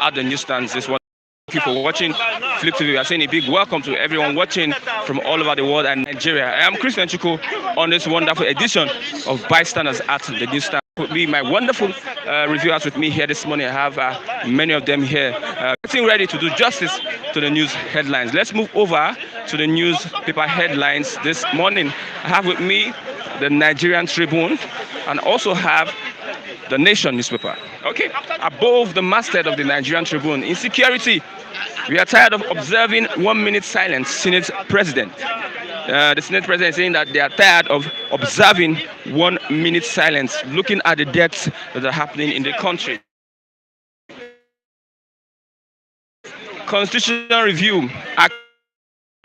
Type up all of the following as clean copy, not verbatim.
at the newsstands this one. Thank you for watching Flip TV. We are saying a big welcome to everyone watching from all over the world and Nigeria. I am Christian Chuko on this wonderful edition of Bystanders at the Newsstand. With me, my wonderful reviewers with me here this morning. I have many of them here getting ready to do justice to the news headlines. Let's move over to the newspaper headlines this morning. I have with me the Nigerian Tribune and also have the Nation newspaper. Okay, above the masthead of the Nigerian Tribune, Insecurity. We are tired of observing 1 minute silence. Senate President. The Senate President is saying that they are tired of observing 1 minute silence, looking at the deaths that are happening in the country. Constitutional review.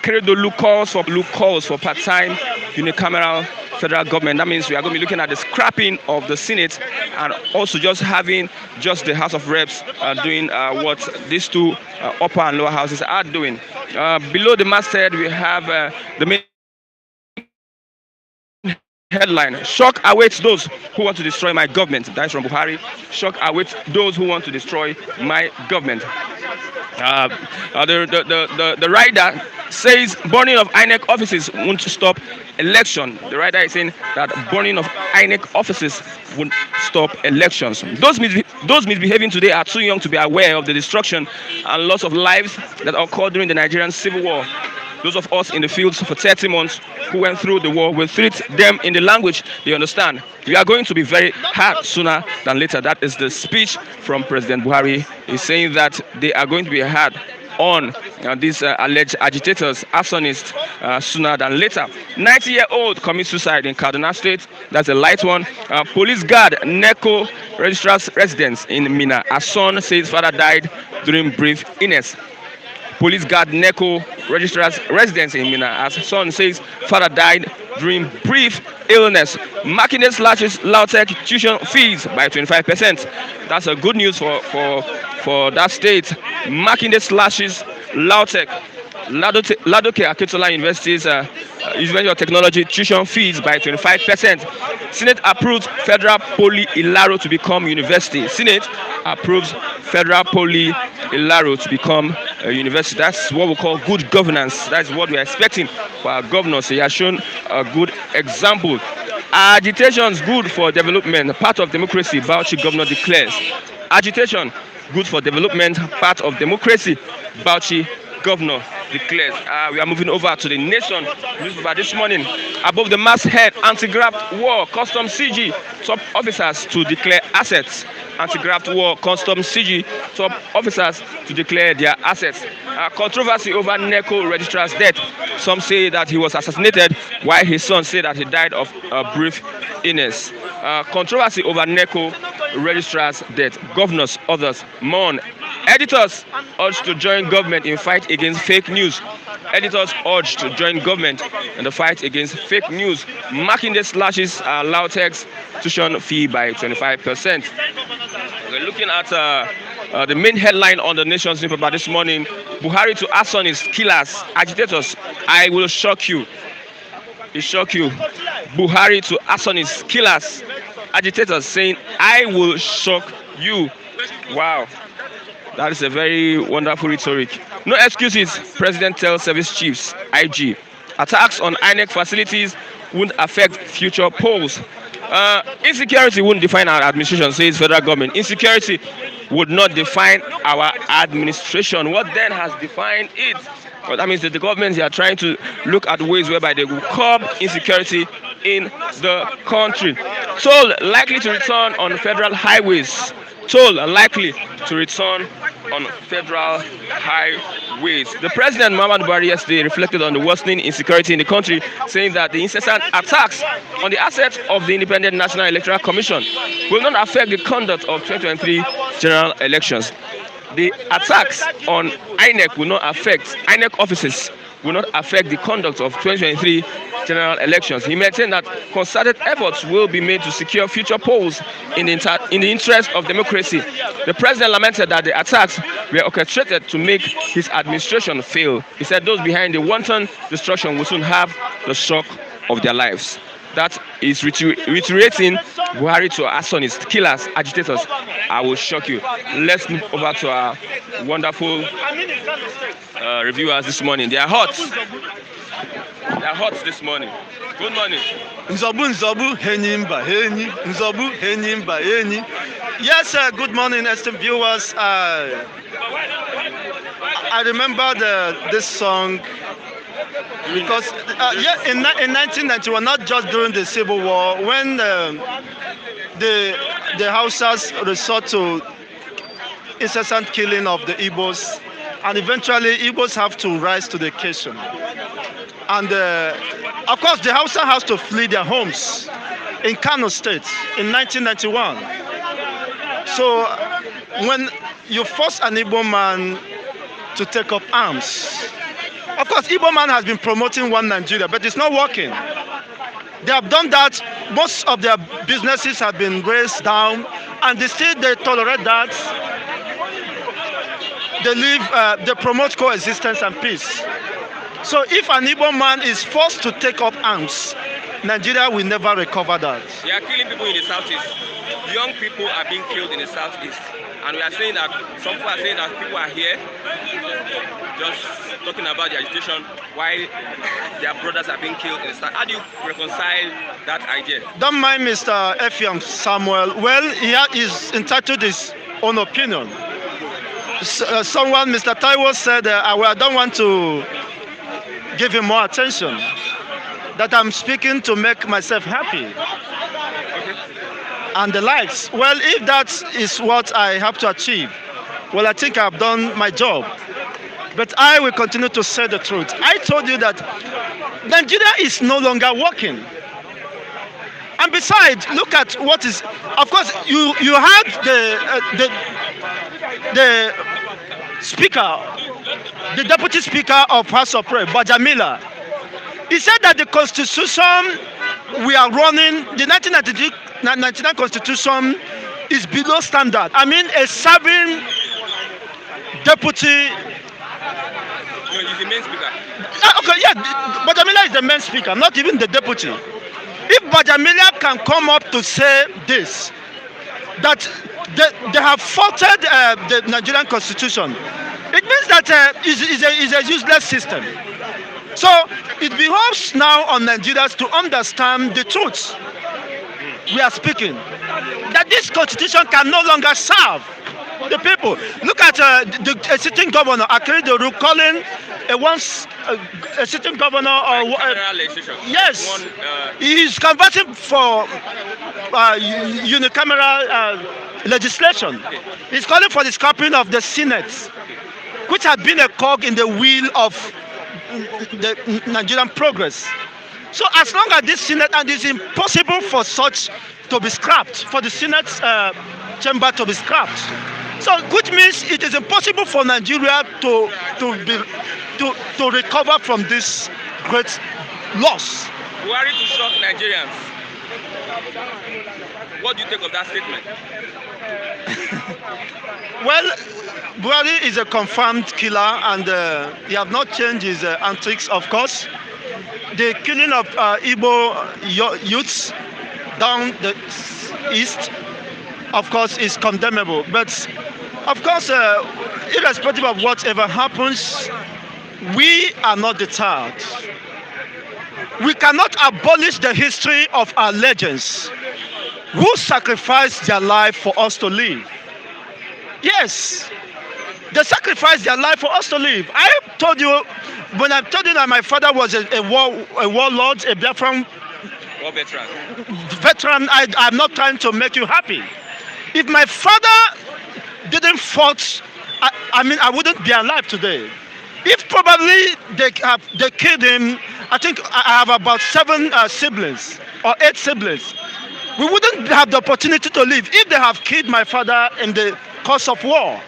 Akeredolu calls for part-time unicameral federal government. That means we are going to be looking at the scrapping of the Senate and also just having just the House of Reps doing what these two upper and lower houses are doing. Below the masthead, we have the main headline: shock awaits those who want to destroy my government. That is from Buhari. Shock awaits those who want to destroy my government. The rider says burning of INEC offices won't stop election. The rider is saying that burning of INEC offices won't stop elections. Those misbehaving today are too young to be aware of the destruction and loss of lives that occurred during the Nigerian Civil War. Those of us in the fields for 30 months who went through the war will treat them in the language they understand. We are going to be very hard sooner than later. That is the speech from President Buhari. He's saying that they are going to be hard on these alleged agitators, arsonists, sooner than later. 90-year-old commits suicide in Kaduna State. That's a light one. Police guard NECO registrar's residence in Menta. A son says father died during brief illness. Police guard NECO registrar's residence in Menta. As son says father died during brief illness. Makinde slashes LAUTECH tuition fees by 25%. That's a good news for that state. Makinde slashes LAUTECH, Ladoke Akintola University's University of Technology tuition fees by 25%. Senate approves Federal Poly Ilaro to become university. Senate approves Federal Poly Ilaro to become a university. That's what we call good governance. That's what we are expecting for our governors. He has shown a good example. Agitation is good for development, part of democracy, Bauchi governor declares. Agitation, good for development, part of democracy, Bauchi governor declares. We are moving over to the Nation newspaper this morning. Above the masthead, anti-graft war, custom CG, top officers to declare assets. Anti-graft war, custom CG, top officers to declare their assets. Controversy over NECO registrar's death. Some say that he was assassinated, while his son said that he died of a brief illness. Controversy over NECO registrar's death. Governors, others mourn. Editors urged to join government in fight against fake news. Editors urged to join government in the fight against fake news. Makinde slashes LAUTECH's tuition fee by 25%. We're looking at the main headline on the Nation's newspaper this morning. Buhari to arsonists, killers, agitators. I will shock you. It shock you. Buhari to arsonists, killers, agitators, saying, I will shock you. Wow. That is a very wonderful rhetoric. No excuses, President tells service chiefs, IG. Attacks on INEC facilities won't affect future polls. Insecurity wouldn't define our administration, says federal government. Insecurity would not define our administration. What then has defined it? Well, that means that the governments are trying to look at ways whereby they will curb insecurity in the country. Toll likely to return on federal highways. Toll likely to return on federal highways. The President Muhammadu Buhari yesterday reflected on the worsening insecurity in the country, saying that the incessant attacks on the assets of the Independent National Electoral Commission will not affect the conduct of 2023 general elections. The attacks on INEC will not affect INEC offices, will not affect the conduct of 2023 general elections. He maintained that concerted efforts will be made to secure future polls in the interest of democracy. The president lamented that the attacks were orchestrated to make his administration fail. He said those behind the wanton destruction will soon have the shock of their lives. that is reiterating Buhari to arsonists, killers, agitators, I will shock you. Let's move over to our wonderful reviewers this morning. They are hot. They are hot this morning. Good morning. Nzobu, Henyimba, Henyi. Nzobu, Henyimba, Henyi. Yes, good morning, esteemed viewers. I remember this song because in 1991, not just during the Civil War, when the Hausas resort to incessant killing of the Igbos, and eventually Igbos have to rise to the occasion. And of course, the Hausa has to flee their homes in Kano State in 1991. So when you force an Igbo man to take up arms, of course, Igbo man has been promoting one Nigeria, but it's not working. They have done that. Most of their businesses have been raised down, and they tolerate that. They promote coexistence and peace. So if an Igbo man is forced to take up arms, Nigeria will never recover that. They are killing people in the southeast. Young people are being killed in the southeast. And we are saying that, some people are saying that people are here just talking about the agitation while their brothers are being killed in the south. How do you reconcile that idea? Don't mind Mr. Effiam Samuel. Well, he is entitled to his own opinion. Someone, Mr. Taiwo, said, I don't want to give him more attention, that I'm speaking to make myself happy. And the likes. Well, if that is what I have to achieve, well, I think I've done my job. But I will continue to say the truth. I told you that Nigeria is no longer working. And besides, look at what is, of course, you had the speaker, the deputy speaker of House of Rep, Bajamila. He said that the constitution we are running, the 1999 constitution is below standard. I mean, a serving deputy. No, he's the main speaker. Okay, yeah, Bajamila is the main speaker, not even the deputy. If Bajamila can come up to say this, that they have faulted the Nigerian constitution, it means that it's a useless system. So it behoves now on Nigerians to understand the truth we are speaking, that this constitution can no longer serve the people. Look at a sitting governor, Akeredolu, calling a sitting governor or yes, he is converting for unicameral legislation. He's calling for the scrapping of the Senate, which had been a cog in the wheel of the Nigerian progress. So as long as this Senate, and it's impossible for such to be scrapped, for the Senate chamber to be scrapped. So which means it is impossible for Nigeria to recover from this great loss. Buhari to shock Nigerians. What do you think of that statement? Well, Buhari is a confirmed killer, and he has not changed his antics, of course. The killing of Igbo youths down the east, of course, is condemnable. But, of course, irrespective of whatever happens, we are not deterred. We cannot abolish the history of our legends who sacrificed their life for us to live. Yes, they sacrificed their life for us to live. I told you, when I told you that my father was a warlord, a Biafran war veteran, I'm not trying to make you happy. If my father didn't fight, I wouldn't be alive today. If probably they killed him, I think I have about 7 siblings or 8 siblings. We wouldn't have the opportunity to live if they have killed my father in the course of war.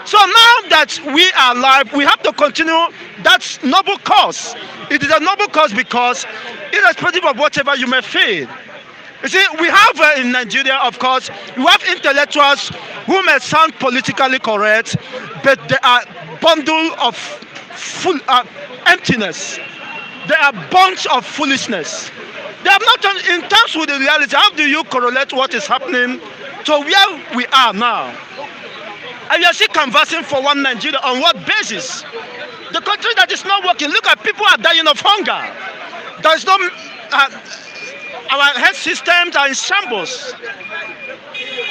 So now that we are alive, we have to continue that noble cause. It is a noble cause because irrespective of whatever you may feel, you see, we have in Nigeria, of course, we have intellectuals who may sound politically correct, but they are bundle of full emptiness. They are bunch of foolishness. They have not done in terms with the reality. How do you correlate what is happening to where we are now? And you are still conversing for one Nigeria on what basis? The country that is not working. Look at people are dying of hunger. There is no our health systems are in shambles.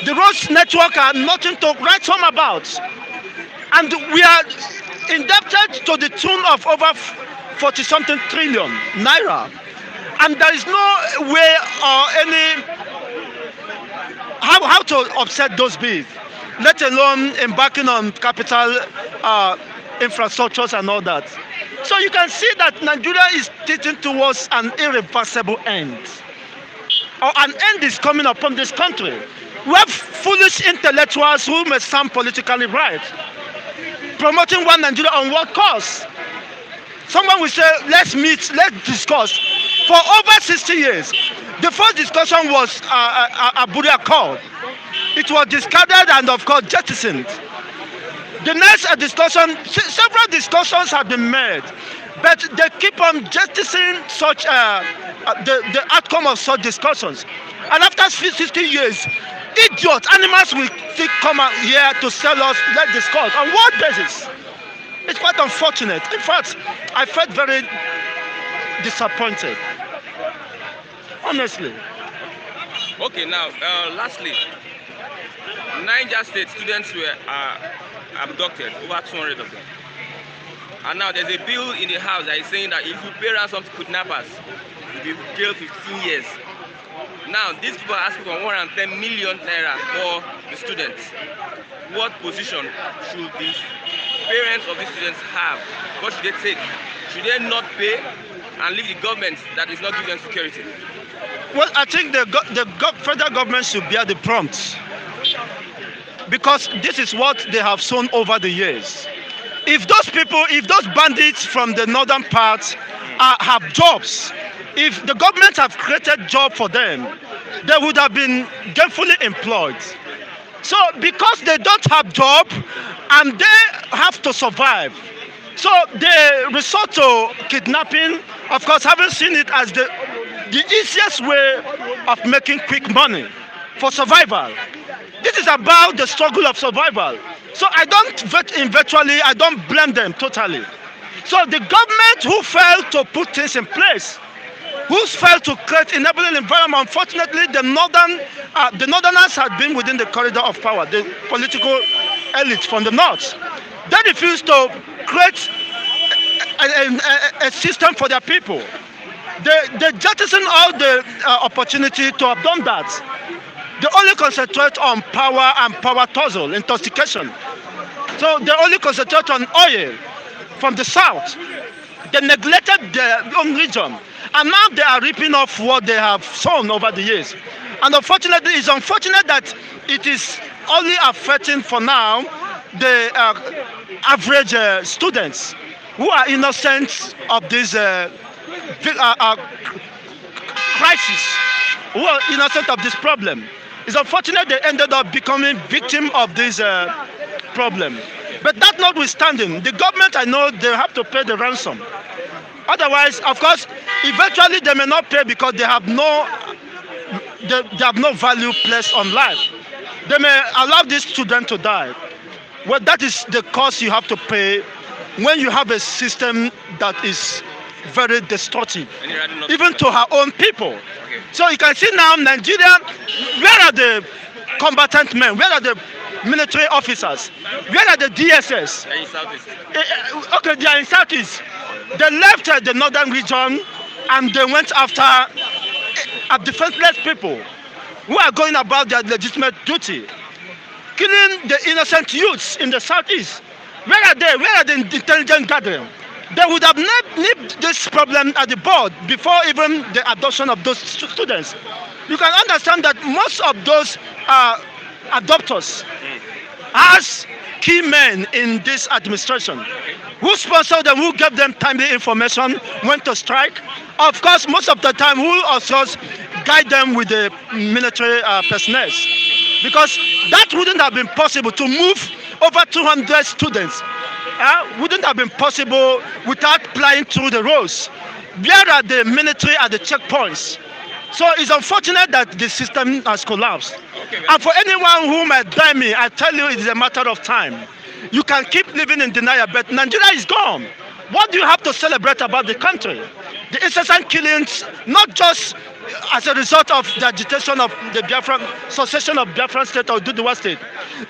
The roads network are nothing to write home about. And we are indebted to the tune of over 40-something trillion naira. And there is no way or any how to offset those bills, let alone embarking on capital infrastructures and all that. So you can see that Nigeria is tilting towards an irreversible end. Or an end is coming upon this country. We have foolish intellectuals who may sound politically right, promoting one Nigeria on what cause? Someone will say, let's meet, let's discuss. For over 60 years, the first discussion was a Buhari Accord. It was discarded and, of course, jettisoned. The next discussion, several discussions have been made, but they keep on jettisoning such the outcome of such discussions. And after 60 years, idiots, animals will still come out here to sell us, let's discuss. On what basis? It's quite unfortunate. In fact, I felt very disappointed. Honestly. Okay, now, lastly, Niger State students were abducted, over 200 of them. And now there's a bill in the House that is saying that if you pay ransom to kidnappers, you'll be jailed 15 years. Now, these people are asking for 110 million naira for the students. What position should the parents of these students have? What should they take? Should they not pay and leave the government that is not giving them security? Well, I think the federal government should bear the brunt, because this is what they have sown over the years. If those bandits from the northern part have jobs, if the government have created jobs for them, they would have been gainfully employed. So because they don't have job and they have to survive, so they resort to kidnapping, of course, having seen it as the easiest way of making quick money for survival. This is about the struggle of survival. So I don't blame them totally. So the government who failed to put things in place, who failed to create enabling environment, unfortunately the northerners had been within the corridor of power, the political elite from the north. They refused to create a system for their people. They jettisoned all the opportunity to have done that. They only concentrate on power and power tussle, intoxication. So they only concentrate on oil from the south. They neglected their own region. And now they are ripping off what they have sown over the years. And unfortunately, it's unfortunate that it is only affecting for now the average students who are innocent of this crisis, who are innocent of this problem. It's unfortunate they ended up becoming victim of this problem. But that notwithstanding, the government, I know, they have to pay the ransom. Otherwise, of course, eventually they may not pay because they have no value placed on life. They may allow this student to die. Well, that is the cost you have to pay when you have a system that is very destructive, even to her own people. Okay. So you can see now, Nigeria, where are the combatant men? Where are the military officers? Where are the DSS? They're in Southeast. Okay, they are in Southeast. They left the northern region and they went after defenseless people who are going about their legitimate duty, killing the innocent youths in the Southeast. Where are they? Where are the intelligence gathering? They would have nipped this problem at the board before even the adoption of those students. You can understand that most of those adopters as key men in this administration, who sponsored them, who gave them timely information, when to strike. Of course, most of the time, who also guide them with the military personnel. Because that wouldn't have been possible to move over 200 students. Wouldn't have been possible without flying through the roads. Where are the military at the checkpoints? So it's unfortunate that the system has collapsed. Okay, And for anyone who might blame me, I tell you, it is a matter of time. You can keep living in denial, but Nigeria is gone. What do you have to celebrate about the country? The incessant killings, not just as a result of the agitation of the Biafran, succession of Biafran state or Duduwa state.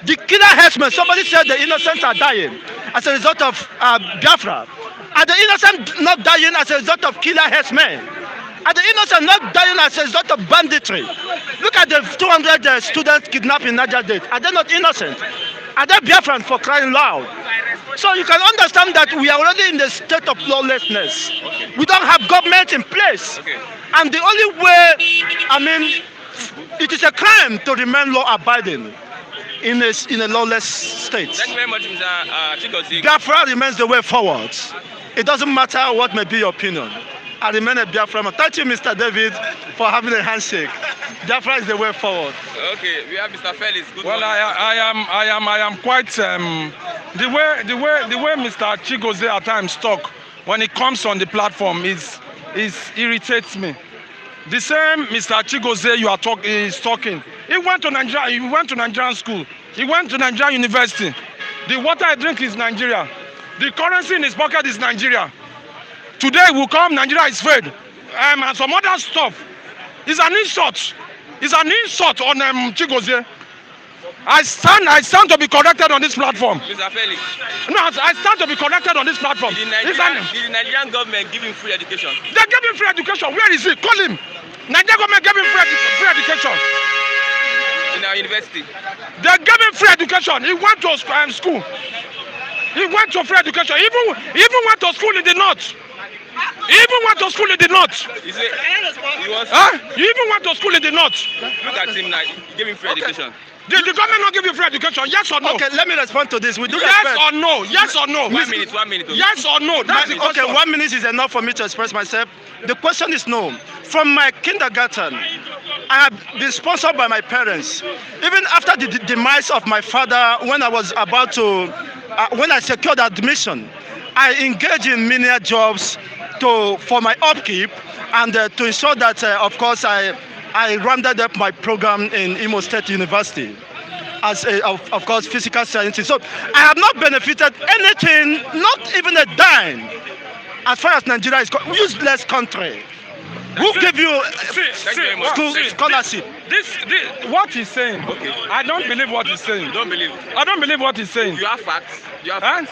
The killer herdsmen, somebody said the innocents are dying as a result of Biafra. Are the innocent not dying as a result of killer herdsmen? Are the innocent not dying as a result of banditry? Look at the 200 students kidnapped in Niger State. Are they not innocent? Are they Biafran for crying loud? So you can understand that we are already in the state of lawlessness. We don't have government in place. And the only way, I mean, it is a crime to remain law-abiding in a lawless state. Thank you very much, Mr. Chigozie. Biafra remains the way forward. It doesn't matter what may be your opinion. I remain a Biafra. Thank you, Mr. David, for having a handshake. Biafra is the way forward. Okay, we have Mr. Felix. Good Well, morning. I am quite the way Mr. Chigozie at times talk when he comes on the platform is irritates me. The same Mr. Chigozie is talking. He went to Nigeria. He went to Nigerian school. He went to Nigerian university. The water I drink is Nigeria. The currency in his pocket is Nigeria. Today will come, Nigeria is fed. And some other stuff. It's an insult. It's an insult on Chigozie. I stand to be corrected on this platform. Mr. Felix, No, I stand to be corrected on this platform. did the Nigerian government give him free education They gave him free education. Where is he? Call him. Nigerian government gave him free education. in our university? They gave him free education. He went to school. He went to free education. Even went to school in the north. He even went to school in the north. He said he was. Huh? He even went to school in the north. Look at him now. He gave him free education. Did the government not give you free education? Yes or no? Okay, let me respond to this. We do Yes respect. or no? Yes or no? 1 minute. 1 minute. Yes or no? That's the Okay, question. 1 minute is enough for me to express myself. The question is no. From my kindergarten, I have been sponsored by my parents. Even after the demise of my father, when I was about to, when I secured admission, I engaged in menial jobs for my upkeep and to ensure that, of course, I rounded up my program in Imo State University as of course physical sciences. So I have not benefited anything, not even a dime, as far as Nigeria is useless country. Who gave you Thank you very much. scholarship? This what he's saying. Okay. I don't believe what he's saying. You don't believe? I don't believe what he's saying. You have facts. You have Huh?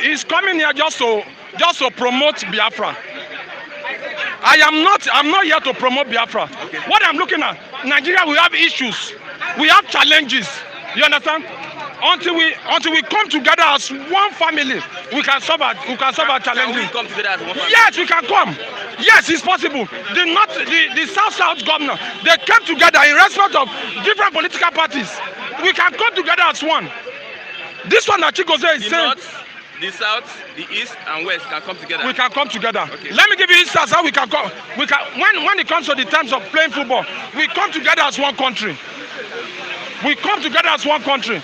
He's coming here just to promote Biafra. I'm not here to promote Biafra. Okay. What I'm looking at, Nigeria, we have issues. We have challenges. You understand? Until we come together as one family, we can solve our Can challenges. we come together as one family? Yes, we can come. Yes, it's possible. The South governor, they came together in respect of different political parties. We can come together as one. This one that Chigozie is The saying, north, the south, the east, and west can come together. we can come together. Okay. Let me give you instance how we can come. We can when it comes to the terms of playing football, we come together as one country. We come together as one country.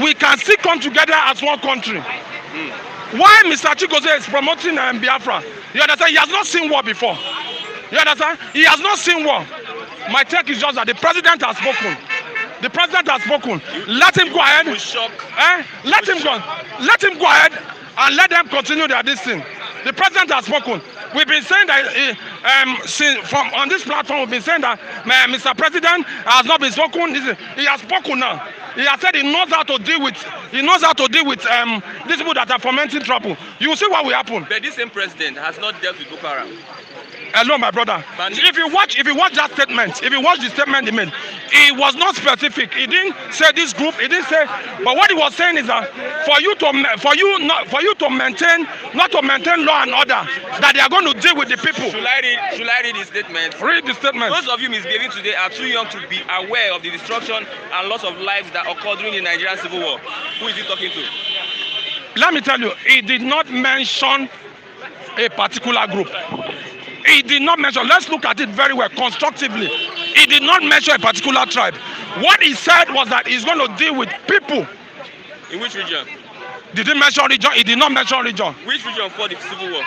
We can still come together as one country. Why Mr. Chigozie is promoting Biafra? You understand? He has not seen war before. You understand? He has not seen war. My take is just that the president has spoken. The president has spoken. Let him go ahead. We shock. Let him go. Let him go ahead and let them continue their this thing. The president has spoken. We've been saying that from on this platform. We've been saying that Mr. President has not been spoken. He has spoken now. He has said he knows how to deal with. He knows how to deal with these people that are fomenting trouble. You will see what will happen. But this same president has not dealt with Boko Haram. Hello, my brother. If you watch that statement, if you watch the statement he made, it was not specific. He didn't say this group. He didn't say. But what he was saying is that for you to maintain law and order, that they are going to deal with the people. Should I read his statement? Read the statement. Those of you misbehaving today are too young to be aware of the destruction and loss of lives that occurred during the Nigerian Civil War. Who is he talking to? Let me tell you, he did not mention a particular group. He did not mention, let's look at it very well, constructively. He did not mention a particular tribe. What he said was that he's going to deal with people. In which region? Did he mention region? He did not mention region. Which region fought the Civil War?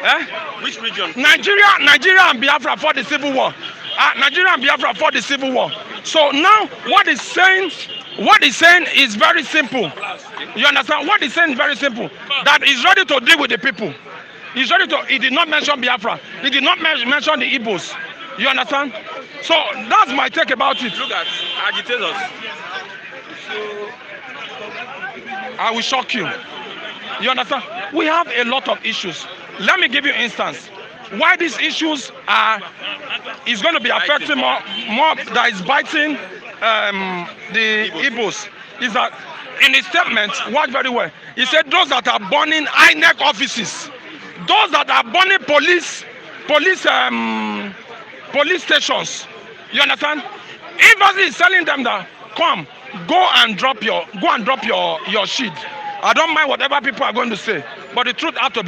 Eh? Which region? Nigeria and Biafra fought the Civil War. Nigeria and Biafra fought the civil war. So now what he's saying is very simple. You understand? What he's saying is very simple. That he's ready to deal with the people. He's ready to. He did not mention Biafra. He did not mention the Igbos. You understand? So that's my take about it. Look at agitators. I will shock you. You understand? We have a lot of issues. Let me give you an instance. Why these issues is going to be affecting more that is biting the Igbos is that in his statement, watch very well. He said those that are burning INEC offices, those that are burning police stations. You understand? If he is telling them that come, go and drop your shit. I don't mind whatever people are going to say, but the truth had to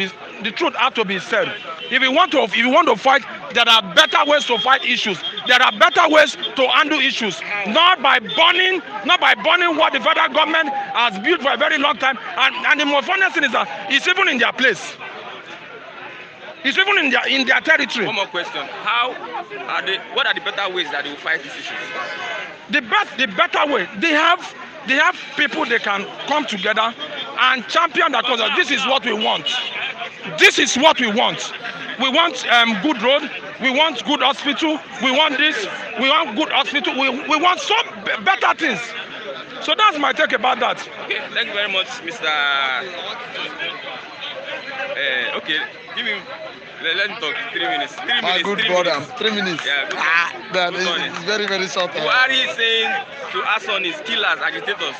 be said. If you want to fight, there are better ways to fight issues. There are better ways to handle issues, not by burning what the federal government has built for a very long time. And the most funny thing is that it's even in their place. It's even in their territory. One more question: what are the better ways that they will fight these issues? The better way, they have people they can come together and champion that cause. This is what we want. This is what we want. We want good road. We want good hospital. We want this. We want good hospital. We want some better things. So that's my take about that. Okay, thank you very much, Mr. Okay, give me. Let me talk. 3 minutes. 3 minutes. My good brother, 3 minutes. Yeah, that is very, very short. Buhari is saying to us on his killers, agitators,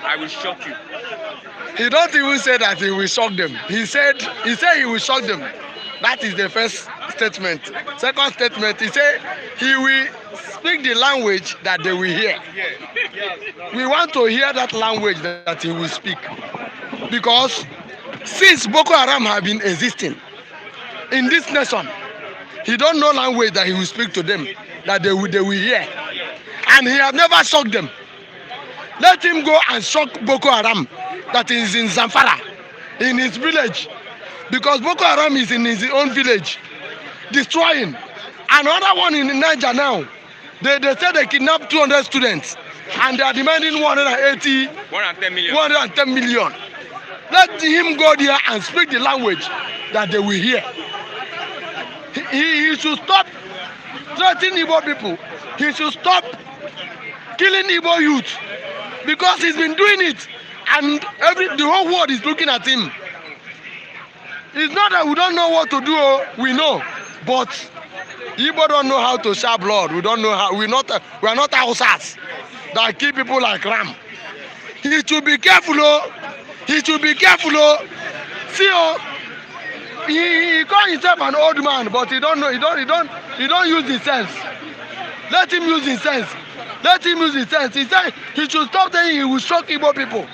I will shock you. He don't even say that he will shock them. He said he will shock them. That is the first statement. Second statement, he said he will speak the language that they will hear. We want to hear that language that he will speak. Because since Boko Haram have been existing in this nation, he don't know language that he will speak to them, that they will hear. And he have never shocked them. Let him go and shock Boko Haram that is in Zamfara, in his village. Because Boko Haram is in his own village, destroying. Another one in Niger now. They say they kidnapped 200 students and they are demanding 110 million. Let him go there and speak the language that they will hear. He should stop threatening Igbo people. He should stop killing Igbo youth because he's been doing it and the whole world is looking at him. It's not that we don't know what to do, we know, but Igbo don't know how to shed blood. We don't know how. We are not Hausas that kill people like ram. He should be careful. He should be careful. See, he call himself an old man, but he don't know. He don't use his sense. Let him use his sense. Let him use his sense. He said he should stop saying he will shock Igbo people.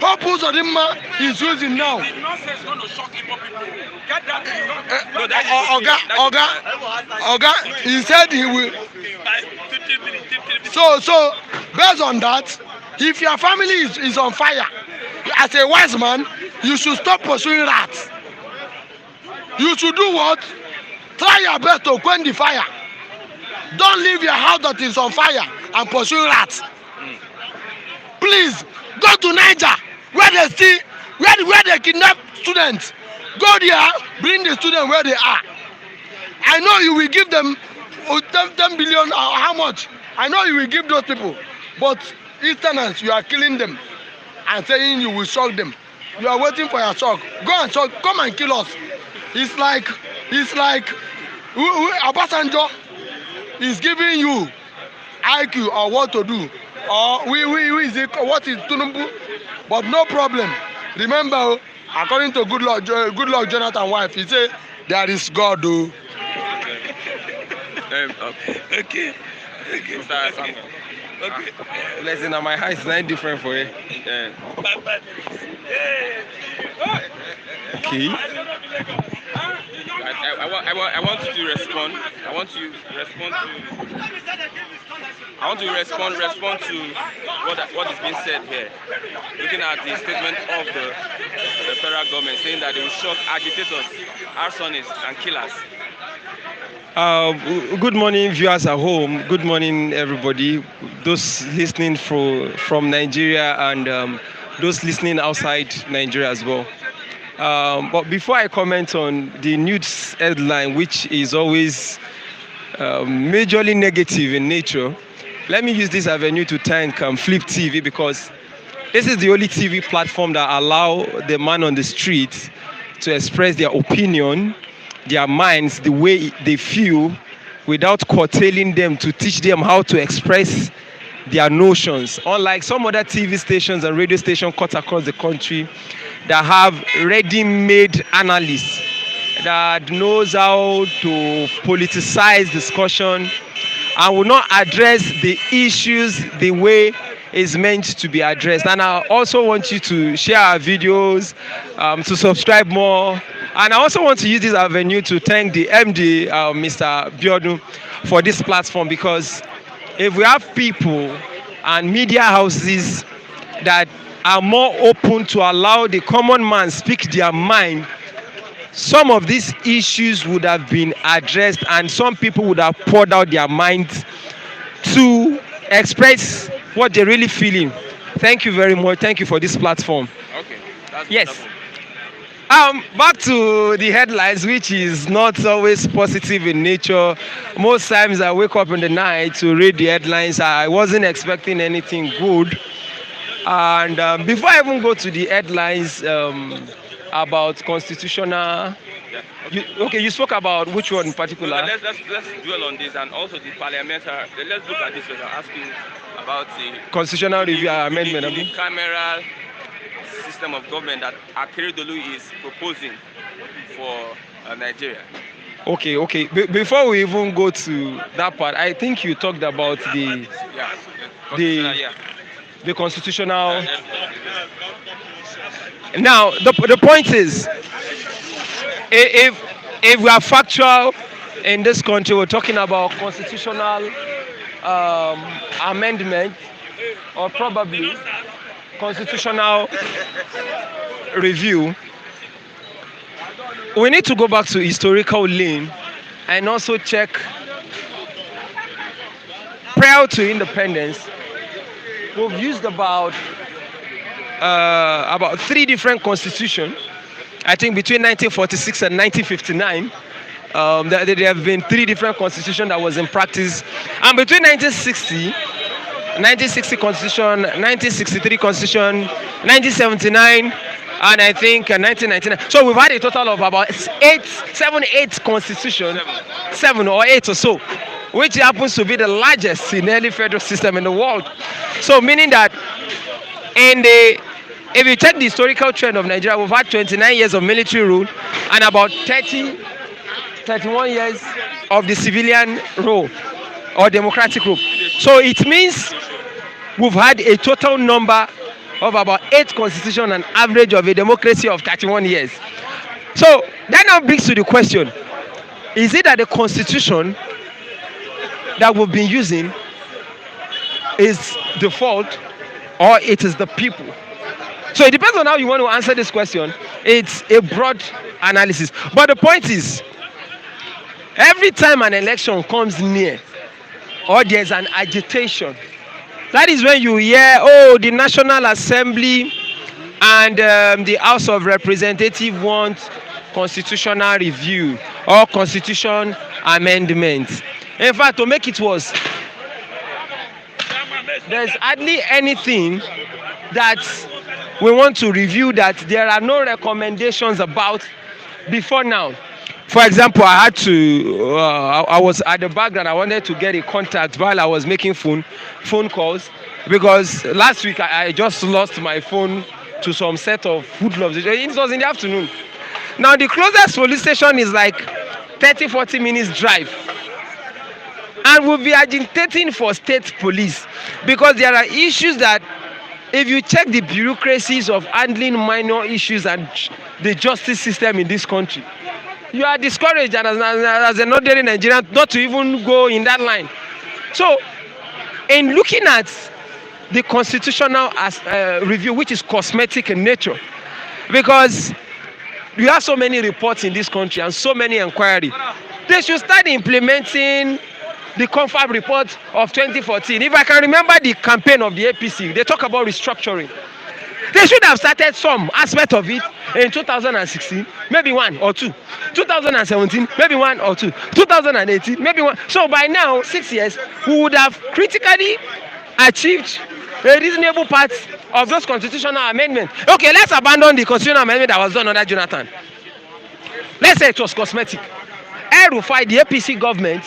What Uzodinma is using now? He did not say he's going to shock Igbo people. Get that? Oga, he said he will. So based on that, if your family is on fire, as a wise man, you should stop pursuing rats. You should do what? Try your best to quench the fire. Don't leave your house that is on fire and pursue rats. Please go to Niger where they kidnap students. Go there, bring the students where they are. I know you will give them 10 billion or how much. I know you will give those people, but Easterners, you are killing them and saying you will shock them. You are waiting for your shock. Go and shock. Come and kill us. It's like Obasanjo is giving you IQ or what to do. Or what is Tunumbu? But no problem. Remember, according to good Lord Jonathan's wife, he said there is God. Okay. Mr. Samuel. Okay. Listen, my height is not different for you. Yeah. Okay. I want you to respond. I want to respond to what is being said here. Looking at the statement of the federal government saying that they will shock agitators, arsonists, and killers. Good morning, viewers at home. Good morning, everybody. Those listening from Nigeria and those listening outside Nigeria as well. But before I comment on the news headline, which is always majorly negative in nature, let me use this avenue to thank Flip TV, because this is the only TV platform that allow the man on the street to express their opinion, their minds, the way they feel, without curtailing them to teach them how to express their notions. Unlike some other TV stations and radio stations cut across the country that have ready-made analysts that knows how to politicize discussion and will not address the issues the way it's meant to be addressed. And I also want you to share our videos, to subscribe more. And I also want to use this avenue to thank the MD, Mr. Biodun, for this platform, because if we have people and media houses that are more open to allow the common man speak their mind, some of these issues would have been addressed and some people would have poured out their minds to express what they're really feeling. Thank you very much. Thank you for this platform. Okay. Yes. Back to the headlines, which is not always positive in nature. Most times I wake up in the night to read the headlines. I wasn't expecting anything good. And before I even go to the headlines about constitutional... You spoke about which one in particular? Let's dwell on this, and also the parliamentary. Let's look at this and ask you about the constitutional review amendment. The cameral system of government that Akeredolu is proposing for Nigeria. Okay. Before we even go to that part, I think you talked about the constitutional. Now, the point is, if we are factual in this country, we're talking about constitutional amendment, or probably constitutional review. We need to go back to historical lane and also check, prior to independence, we've used about 3 different constitutions. I think between 1946 and 1959, there have been 3 different constitutions that was in practice. And between 1960 constitution, 1963 constitution, 1979, and I think 1999. So we've had a total of about 8 constitutions, 7 or 8 or so, which happens to be the largest in any federal system in the world. So meaning that if you check the historical trend of Nigeria, we've had 29 years of military rule and about 31 years of the civilian rule or democratic rule. So it means we've had a total number of about 8 constitutions, an average of a democracy of 31 years. So that now brings to the question, is it that the constitution that we've been using is the fault, or it is the people? So it depends on how you want to answer this question. It's a broad analysis. But the point is, every time an election comes near or there's an agitation, that is when you hear, the National Assembly and the House of Representatives want constitutional review or constitution amendment. In fact, to make it worse, there's hardly anything that we want to review that there are no recommendations about before now. For example, I was at the background. I wanted to get a contact while I was making phone calls, because last week I just lost my phone to some set of hoodlums. It was in the afternoon. Now the closest police station is like 30-40 minutes drive. And we'll be agitating for state police, because there are issues that, if you check the bureaucracies of handling minor issues and the justice system in this country, you are discouraged as an ordinary Nigerian not to even go in that line. So, in looking at the constitutional review, which is cosmetic in nature, because we have so many reports in this country and so many inquiries, They should start implementing the confab report of 2014. If I can remember the campaign of the APC, they talk about restructuring. They should have started some aspect of it in 2016, maybe one or two. 2017, maybe one or two. 2018, maybe one. So by now, 6 years, we would have critically achieved a reasonable part of those constitutional amendments. Okay, let's abandon the constitutional amendment that was done under Jonathan. Let's say it was cosmetic. El-Rufai, the APC government,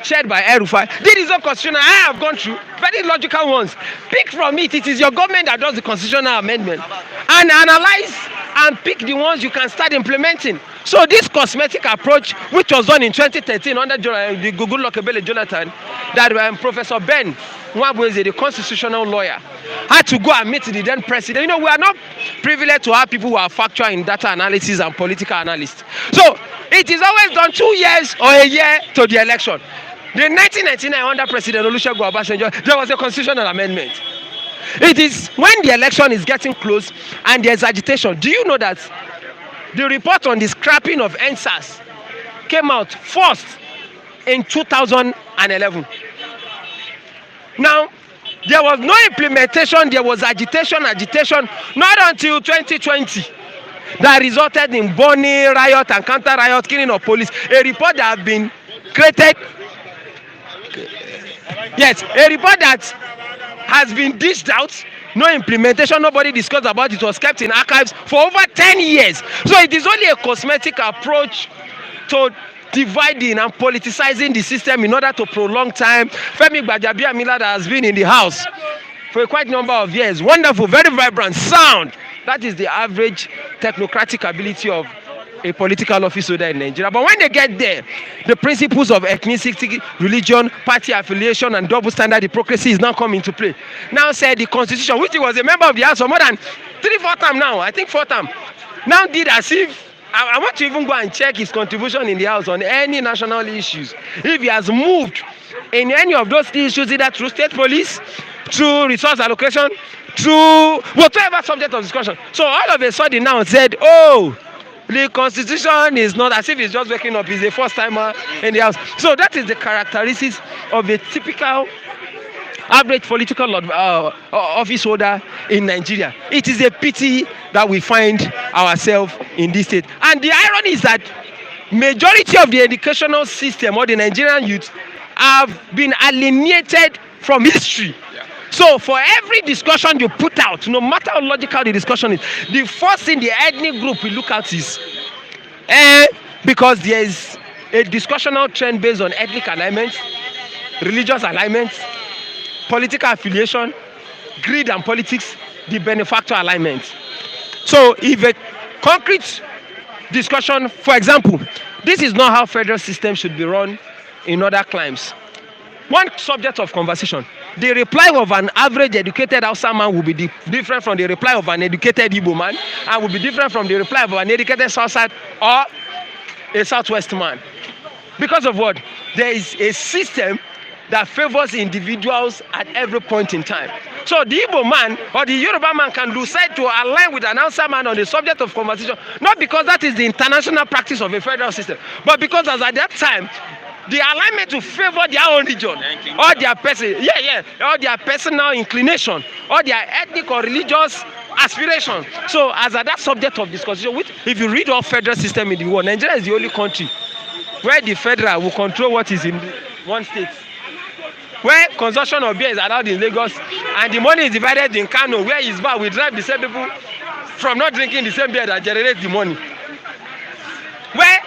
chaired by El-Rufai, did his own constitutional. I have gone through very logical ones. Pick from it. It is your government that does the constitutional amendment, and analyze and pick the ones you can start implementing. So this cosmetic approach, which was done in 2013 under the Google Lokebele Jonathan, that Professor Ben Nwabweze, the constitutional lawyer, had to go and meet the then president. You know, we are not privileged to have people who are factual in data analysis and political analysts. So it is always done 2 years or a year to the election. The 1999 under President Olusegun Obasanjo, there was a constitutional amendment. It is when the election is getting close and there's agitation. Do you know that the report on the scrapping of NSAS came out first in 2011? Now, there was no implementation, there was agitation, not until 2020 that resulted in burning, riot and counter-riot, killing of police. A report that had been created, yes, a report that has been dished out, no implementation, nobody discussed about it, was kept in archives for over 10 years. So it is only a cosmetic approach to dividing and politicizing the system in order to prolong time. Femi Gbajabiamila, that has been in the house for a quite number of years, wonderful, very vibrant, sound. That is the average technocratic ability of a political office holder in Nigeria. But when they get there, the principles of ethnicity, religion, party affiliation, and double standard hypocrisy is now coming into play. Now said the constitution, which he was a member of the House for more than 3-4 times now, I think 4 times, now did as if, I want to even go and check his contribution in the House on any national issues. If he has moved in any of those issues, either through state police, through resource allocation, through whatever subject of discussion. So all of a sudden now said, oh, the constitution is not, as if he's just waking up, he's a first timer in the House. So that is the characteristics of a typical average political office holder in Nigeria. It is a pity that we find ourselves in this state. And the irony is that majority of the educational system or the Nigerian youth have been alienated from history. So for every discussion you put out, no matter how logical the discussion is, the first thing the ethnic group we look at is, because there is a discussional trend based on ethnic alignments, religious alignments, political affiliation, greed and politics, the benefactor alignment. So if a concrete discussion, for example, this is not how federal system should be run in other climes. One subject of conversation, the reply of an average educated Hausa man will be different from the reply of an educated Igbo man, and will be different from the reply of an educated Southside or a Southwest man. Because of what? There is a system that favors individuals at every point in time. So the Igbo man or the Yoruba man can decide to align with an Hausa man on the subject of conversation, not because that is the international practice of a federal system, but because as at that time, the alignment to favor their own region or their person, or their personal inclination or their ethnic or religious aspiration. So as at that subject of discussion, which if you read all federal system in the world, Nigeria is the only country where the federal will control what is in one state, where consumption of beer is allowed in Lagos and the money is divided in Kano, where is bad, we drive the same people from not drinking the same beer that generates the money. Where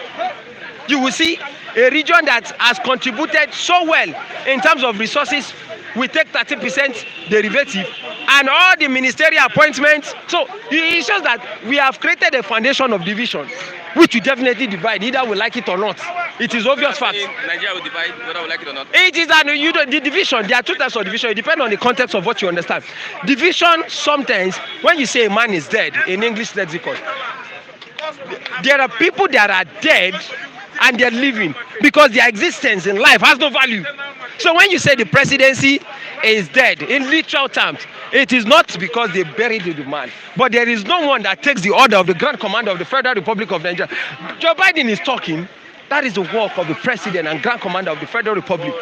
you will see a region that has contributed so well in terms of resources, we take 30% derivative and all the ministerial appointments. So it shows that we have created a foundation of division, which we definitely divide, either we like it or not. It is obvious fact. Nigeria will divide whether we like it or not. It is that the division, there are two types of division. It depends on the context of what you understand. Division, sometimes, when you say a man is dead in English lexicon, there are people that are dead and they're living because their existence in life has no value. So when you say the presidency is dead, in literal terms, it is not because they buried the man, but there is no one that takes the order of the Grand Commander of the Federal Republic of Nigeria. Joe Biden is talking, That is the work of the president and grand commander of the Federal Republic.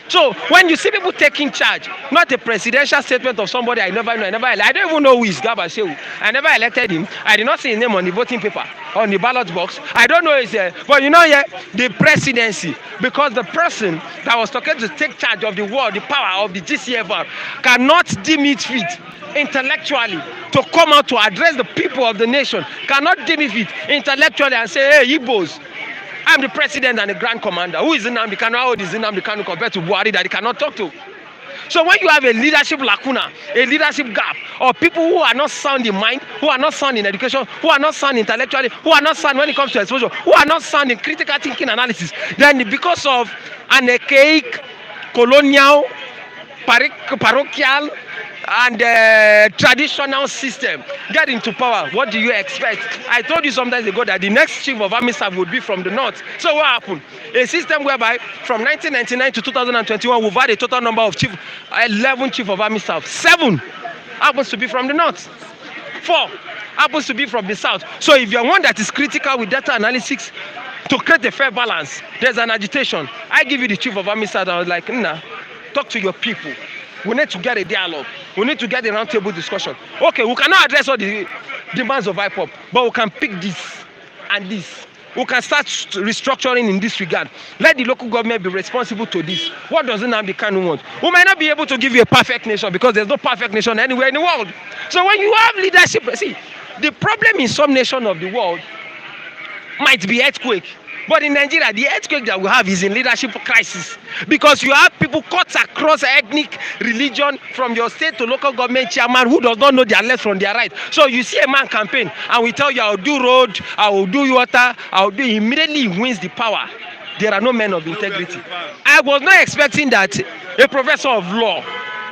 So when you see people taking charge, not a presidential statement of somebody I never know, I don't even know who is Garba Shehu. I never elected him. I did not see his name on the voting paper, on the ballot box. I don't know his, but the presidency, because the person that was talking to take charge of the world, the power of the GCFR, cannot deem it fit intellectually to come out to address the people of the nation, cannot deem it fit intellectually and say, hey, Igbos, I'm the president and the grand commander. Who is Nnamdi Kanu? How old is Nnamdi Kanu compared to Buhari that he cannot talk to? So when you have a leadership lacuna, a leadership gap, or people who are not sound in mind, who are not sound in education, who are not sound intellectually, who are not sound when it comes to exposure, who are not sound in critical thinking analysis, then because of an archaic, colonial, parochial, and traditional system get into power, what do you expect? I told you some days ago that the next chief of army staff would be from the north. So what happened? A system whereby from 1999 to 2021 we've had a total number of 11 chief of army staff. 7 happens to be from the north. 4 happens to be from the south. So if you're one that is critical with data analytics to create a fair balance, there's an agitation. I give you the chief of army staff. I was like, nah, talk to your people. We need to get a dialogue. We need to get a roundtable discussion. Okay, we cannot address all the demands of IPOP, but we can pick this and this. We can start restructuring in this regard. Let the local government be responsible to this. What does Nnamdi Kanu want? We might not be able to give you a perfect nation because there's no perfect nation anywhere in the world. So when you have leadership, see, the problem in some nation of the world might be earthquake. But in Nigeria, the earthquake that we have is in leadership crisis, because you have people cut across ethnic, religion, from your state to local government chairman who does not know their left from their right. So you see a man campaign and we tell you, I'll do road, I will do water, immediately he wins the power. There are no men of integrity. I was not expecting that a professor of law,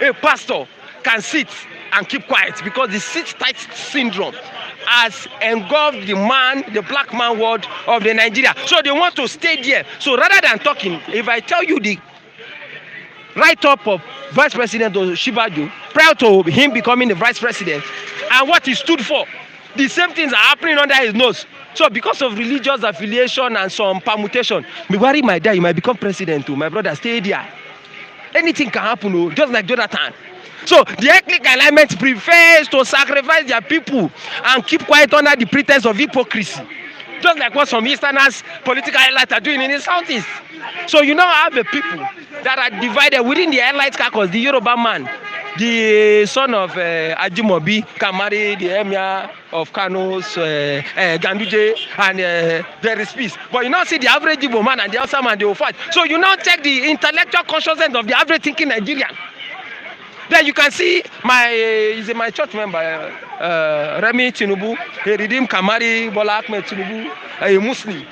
a pastor, can sit and keep quiet, because the sit-tight syndrome has engulfed the black man world of the Nigeria. So they want to stay there. So rather than talking, if I tell you the write-up of Vice President Shibaju prior to him becoming the Vice President and what he stood for, the same things are happening under his nose. So because of religious affiliation and some permutation, Buhari might die, he might become president too. My brother, stay there. Anything can happen, just like Jonathan. So the ethnic alignment prefers to sacrifice their people and keep quiet under the pretense of hypocrisy. Just like what some Easterners, political elites are doing in the Southeast. So you now have a people that are divided within the elite caucus. The Yoruba man, the son of Ajimobi, can marry the emir of Kano's Ganduje, and there is peace. But you now see the average Igbo man and the Hausa man, they will fight. So you now take the intellectual consciousness of the average thinking Nigerian. Then you can see my church member, Remi Tinubu, he redeemed Kamari Bola Ahmed Tinubu, a Muslim.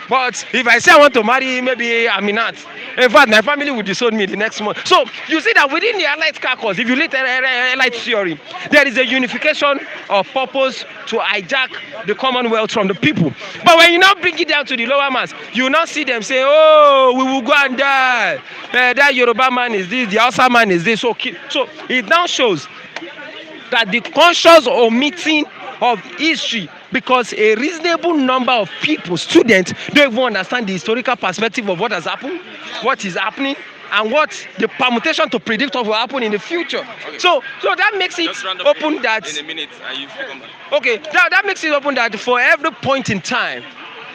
But if I say I want to marry maybe Aminat, in fact, my family will disown me the next month. So you see that within the elite caucus, if you look at elite theory, there is a unification of purpose to hijack the Commonwealth from the people. But when you now bring it down to the lower mass, you now see them say, oh, we will go and die. That Yoruba man is this, the Hausa man is this. So it now shows that the conscious omitting of history, because a reasonable number of people, students, don't even understand the historical perspective of what has happened, what is happening, and what the permutation to predict what will happen in the future. Okay. So that makes it open that in a minute, okay, that makes it open that for every point in time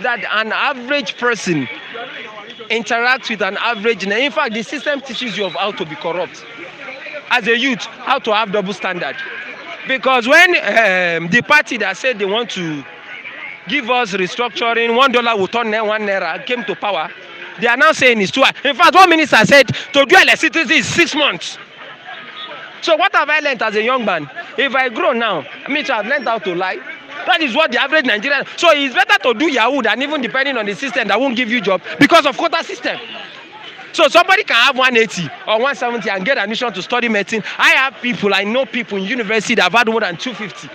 that an average person interacts with an average, in fact, the system teaches you of how to be corrupt. As a youth, how to have double standard. Because when the party that said they want to give us restructuring, $1 will turn 1 naira, came to power, they are now saying it's too high. In fact, one minister said to do electricity is 6 months. So what have I learned as a young man? If I grow now, I mean, I've learned how to lie. That is what the average Nigerian. So it's better to do Yahoo than even depending on the system that won't give you job because of quota system. So somebody can have 180 or 170 and get admission to study medicine. I know people in university that have had more than 250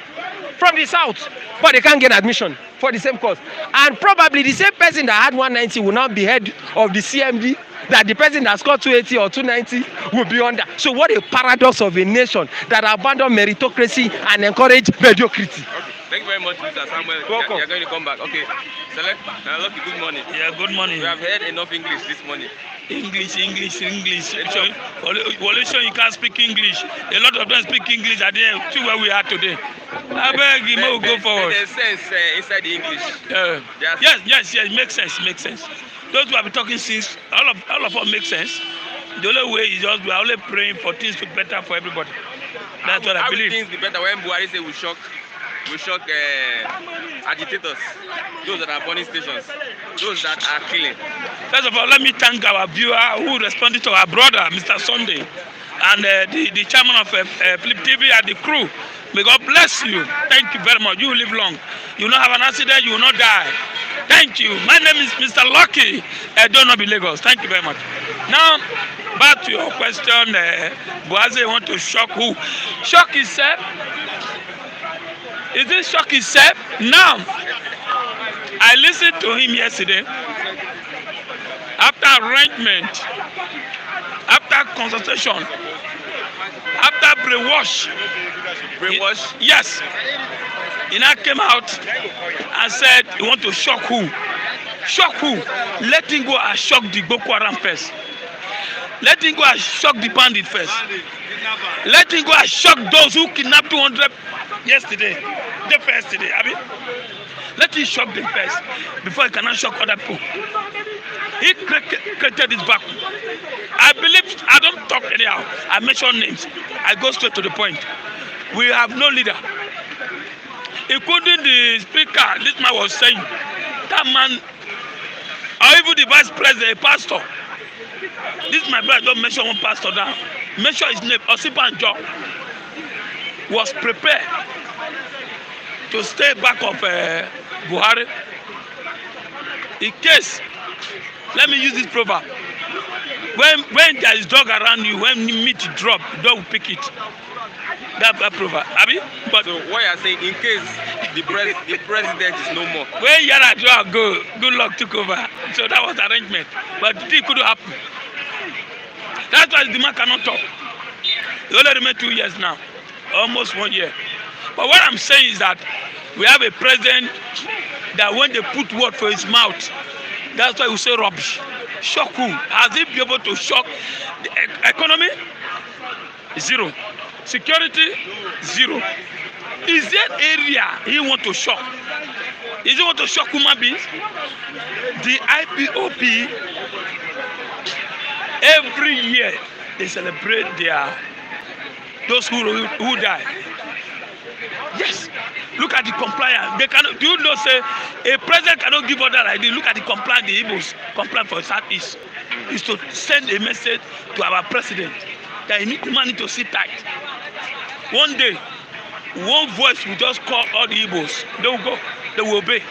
from the south, but they can't get admission for the same course. And probably the same person that had 190 will now be head of the CMD, that the person that scored 280 or 290 will be under. So what a paradox of a nation that abandoned meritocracy and encourage mediocrity. Okay. Thank you very much, Mr. Samuel. Welcome. You're going to come back. Okay. Select. Lucky, good morning. Yeah, good morning. We have heard enough English this morning. English. So, Wolution, you can't speak English. A lot of them speak English at the end, see where we are today. I beg you, we'll go forward. There's sense inside the English. Yes, makes sense. Those who have been talking since, all of us make sense. The only way is just we are only praying for things to be better for everybody. That's what I believe. How will things be better when Buhari say we shock agitators, those that are burning stations, those that are killing? First of all, let me thank our viewer who responded to our brother, Mr. Sunday, and the chairman of Flip TV and the crew. May God bless you. Thank you very much. You will live long. You will not have an accident. You will not die. Thank you. My name is Mr. Lucky. Don't be Lagos. Thank you very much. Now, back to your question. Buhari want to shock who? Shock himself? Is this shock himself? Now, I listened to him yesterday. After arrangement, after consultation, after brainwash. Yes. He now came out and said he want to shock who? Shock who? Let him go and shock the Boko Haram first. Let him go and shock the bandit first. Let him go and shock those who kidnapped 200 yesterday. Abi? Let him shock them first before he cannot shock other people. He created this vacuum. I believe, I don't talk anyhow. I mention names. I go straight to the point. We have no leader. Including the speaker, this man was saying, that man, or even the vice president, a pastor. This my brother don't mention one pastor down. Mention his name, Osibanjo, was prepared to stay back of Buhari. In case, let me use this proverb. When there is dog around you, when meat drop, dog will pick it. That's proverb. Abi? But so what you are saying, in case the president is no more. When Yaradua go, good luck took over. So that was the arrangement. But it couldn't happen. That's why the man cannot talk. He only remain 2 years now. Almost 1 year. But what I'm saying is that we have a president that when they put word for his mouth, that's why we say rubbish. Shock who? Has he been able to shock the economy? Zero. Security? Zero. Is there an area he want to shock? Is he want to shock human beings? The IPOP, every year they celebrate those who die. Yes. Look at the compliance. They cannot. Do you know? Say a president cannot give order like this. Look at the compliance. The Igbos comply for Southeast is to send a message to our president that he need the money to sit tight. One day, one voice will just call all the Igbos. They will go. They will obey.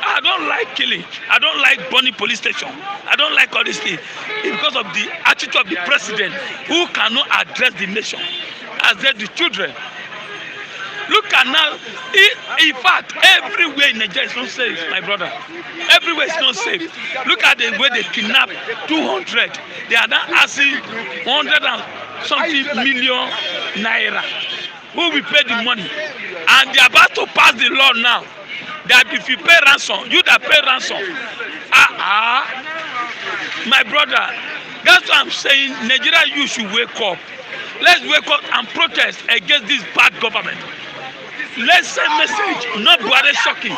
I don't like killing. I don't like burning police station. I don't like all these things. It's because of the attitude of the president who cannot address the nation, address the children. Look at now. In fact, everywhere in Nigeria is not safe, my brother. Everywhere is not safe. Look at the way they kidnap 200. They are now asking 100 and something million naira. Who will pay the money? And they are about to pass the law now that if you pay ransom, you that pay ransom. My brother, that's what I'm saying. Nigeria, you should wake up. Let's wake up and protest against this bad government. Let's send message, not Buhari shocking.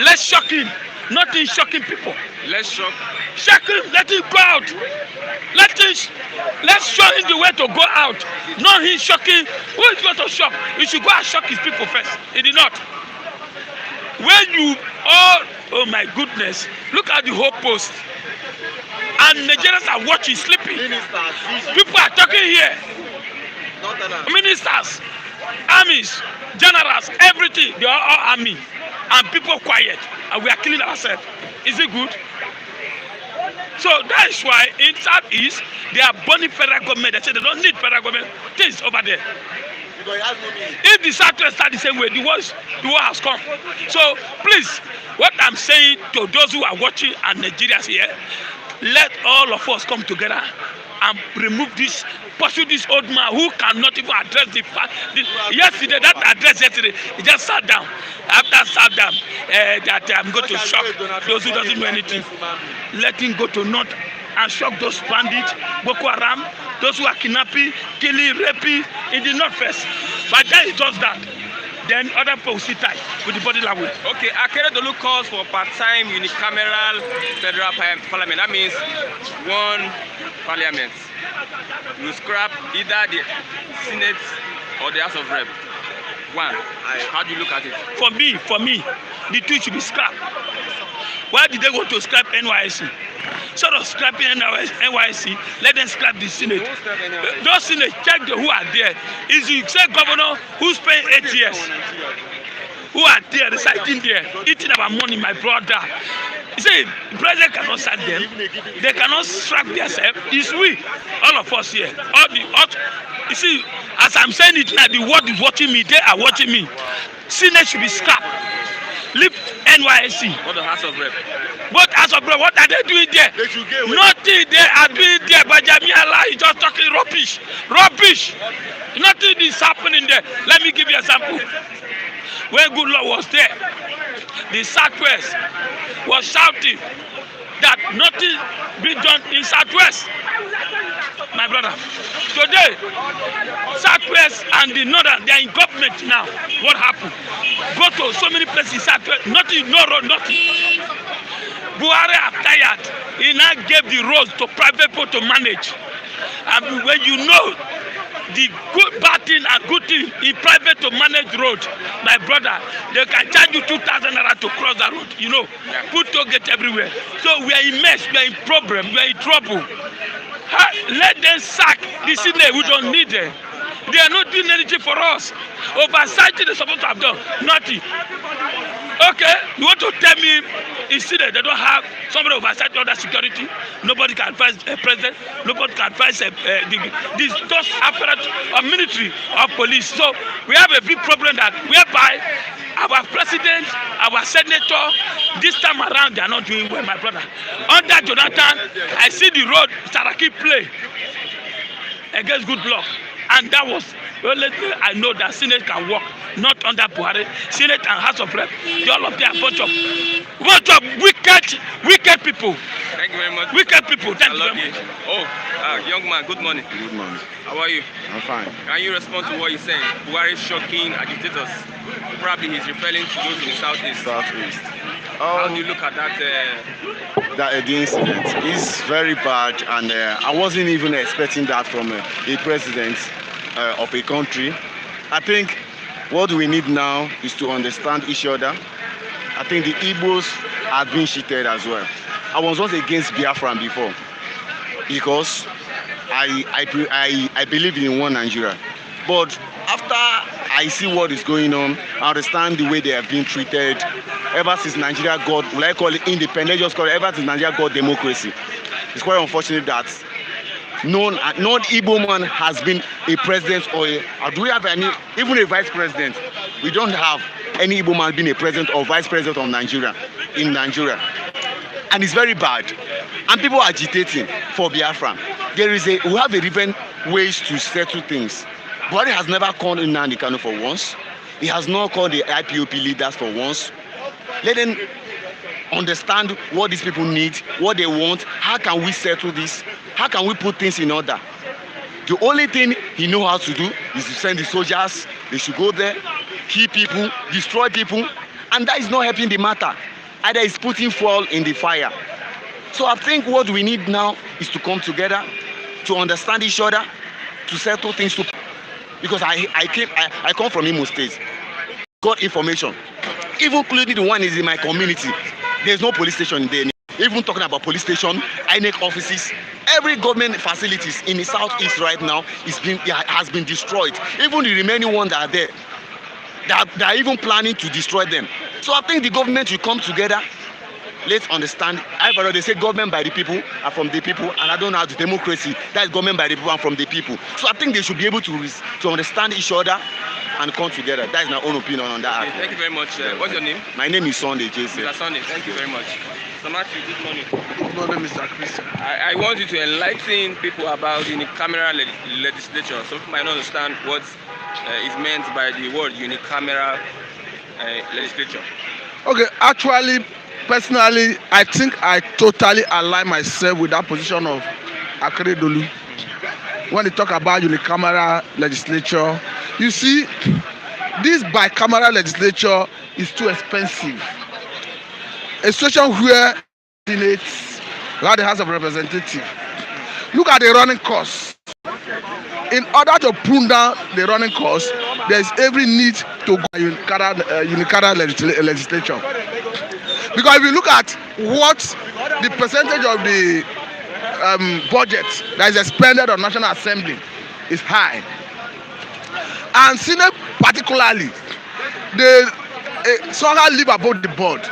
Let's shock him, not in shocking people. Let's shock him, let him go out. Let's show him the way to go out. Not him shocking. Who is going to shock? He should go and shock his people first. He did not. When you, oh my goodness, look at the whole post. And Nigerians are watching, sleeping. People are talking here. Ministers, armies, generals, everything, they are all army. And people quiet. And we are killing ourselves. Is it good? So that is why in Southeast, they are burning federal government. They say they don't need federal government. Things over there. If the Southwest start the same way, the war has come. So please, what I'm saying to those who are watching and Nigerians here, let all of us come together and remove this pursue this old man who cannot even address the yesterday, that address yesterday, he just sat down. After sat down, that I'm going to shock those who doesn't know anything. Let him go to north and shock those bandits, Boko Haram, those who are kidnapping, killing, raping in the north first. But then he does that. Then other people will sit tight with the body language. Okay, Akeredolu calls for part-time unicameral federal parliament. That means one parliament. You scrap either the Senate or the House of Rep. One. How do you look at it? For me, the two should be scrapped. Why did they want to scrap NYSC? Sort of scrapping NYSC, let them scrap the Senate. Those Senate, check who are there. Is the same governor who spent 8 years, who are there, residing there, eating our money, my brother. You see, the president cannot sack them. They cannot strap themselves. It's we, all of us here. You see, as I'm saying it now, the world is watching me. They are watching me. Senate should be scrapped. Leave NYSC. What the House of Rep? What House of Rep? What are they doing there? Nothing they are doing there. But Jamiala is just talking rubbish. Rubbish. Nothing is happening there. Let me give you an example. When Goodluck was there, the Southwest was shouting that nothing being done in Southwest. My brother, today, Southwest and the Northern, they are in government now. What happened? Go to so many places in Southwest, nothing, no road, nothing. Buhari are tired. He now gave the roads to private people to manage. And when you know the good, bad thing and good thing in private to manage road, my brother, they can charge you 2,000 naira to cross the road. You know, put toll gate everywhere. So we are in mess, we are in problem, we are in trouble. Let them sack the Senate. We don't need them. They are not doing anything for us. Oversighting they're supposed to have done nothing. Okay, you want to tell me in Senate they don't have somebody oversight under security? Nobody can advise a president. Nobody can advise this just apparatus of military or police. So we have a big problem that whereby our president, our senator, this time around they are not doing well, my brother. Under Jonathan, I see the road Saraki play against Goodluck, and that was the only thing I know that Senate can work, not under Buhari. Senate and House of Rep, all of them are bunch of wicked people. Thank you very much. Wicked people. Thank I you love very you. much. Oh, young man, good morning. Good morning. How are you? I'm fine. Can you respond to what he's saying? Buhari shocking agitators. Probably he's referring to those in the southeast. Southeast. How do you look at that? The incident is very bad, and I wasn't even expecting that from a president of a country. I think what we need now is to understand each other. I think the Igbos have been cheated as well. I was once against Biafran before because I believe in one Nigeria. But after I see what is going on, I understand the way they have been treated ever since Nigeria got, will I call it independence, just call it ever since Nigeria got democracy. It's quite unfortunate that non-Igbo man has been a president or do we have any, even a vice president? We don't have any Igbo man being a president or vice president of Nigeria, in Nigeria. And it's very bad. And people are agitating for Biafra. We have a different ways to settle things. Buhari has never called in Nnamdi Kanu for once. He has not called the IPOP leaders for once. Let them understand what these people need, what they want. How can we settle this? How can we put things in order? The only thing he knows how to do is to send the soldiers. They should go there, kill people, destroy people, and that is not helping the matter. Either it's putting fuel in the fire. So I think what we need now is to come together, to understand each other, to settle things. Because I come from Imo State, got information, even including the one is in my community. There's no police station there. Even talking about police station, INEC offices, every government facilities in the southeast right now has been destroyed. Even the remaining ones that are there, they are even planning to destroy them. So I think the government should come together. Let's understand. They say government by the people are from the people, and I don't know how the democracy. That is government by the people and from the people. So I think they should be able to understand each other and come together. That is my own opinion on that. Okay, thank you very much. What's your name? My name is Sunday Jason. Mr. Sunday, thank you very much. Mr. Matthew, good morning. Good morning, Mr. Christian. I want you to enlighten people about unicameral legislature. Some people might not understand what is meant by the word unicameral legislature. Okay, actually, personally, I think I totally align myself with that position of Akeredolu. When they talk about unicameral legislature, you see, this bicameral legislature is too expensive. A situation where Senate, where the House of Representatives, look at the running costs. In order to prune down the running costs, there is every need to go unicameral legislature. Because if you look at what the percentage of the budget that is expended on National Assembly is high, and Senate particularly, they somehow live above the board.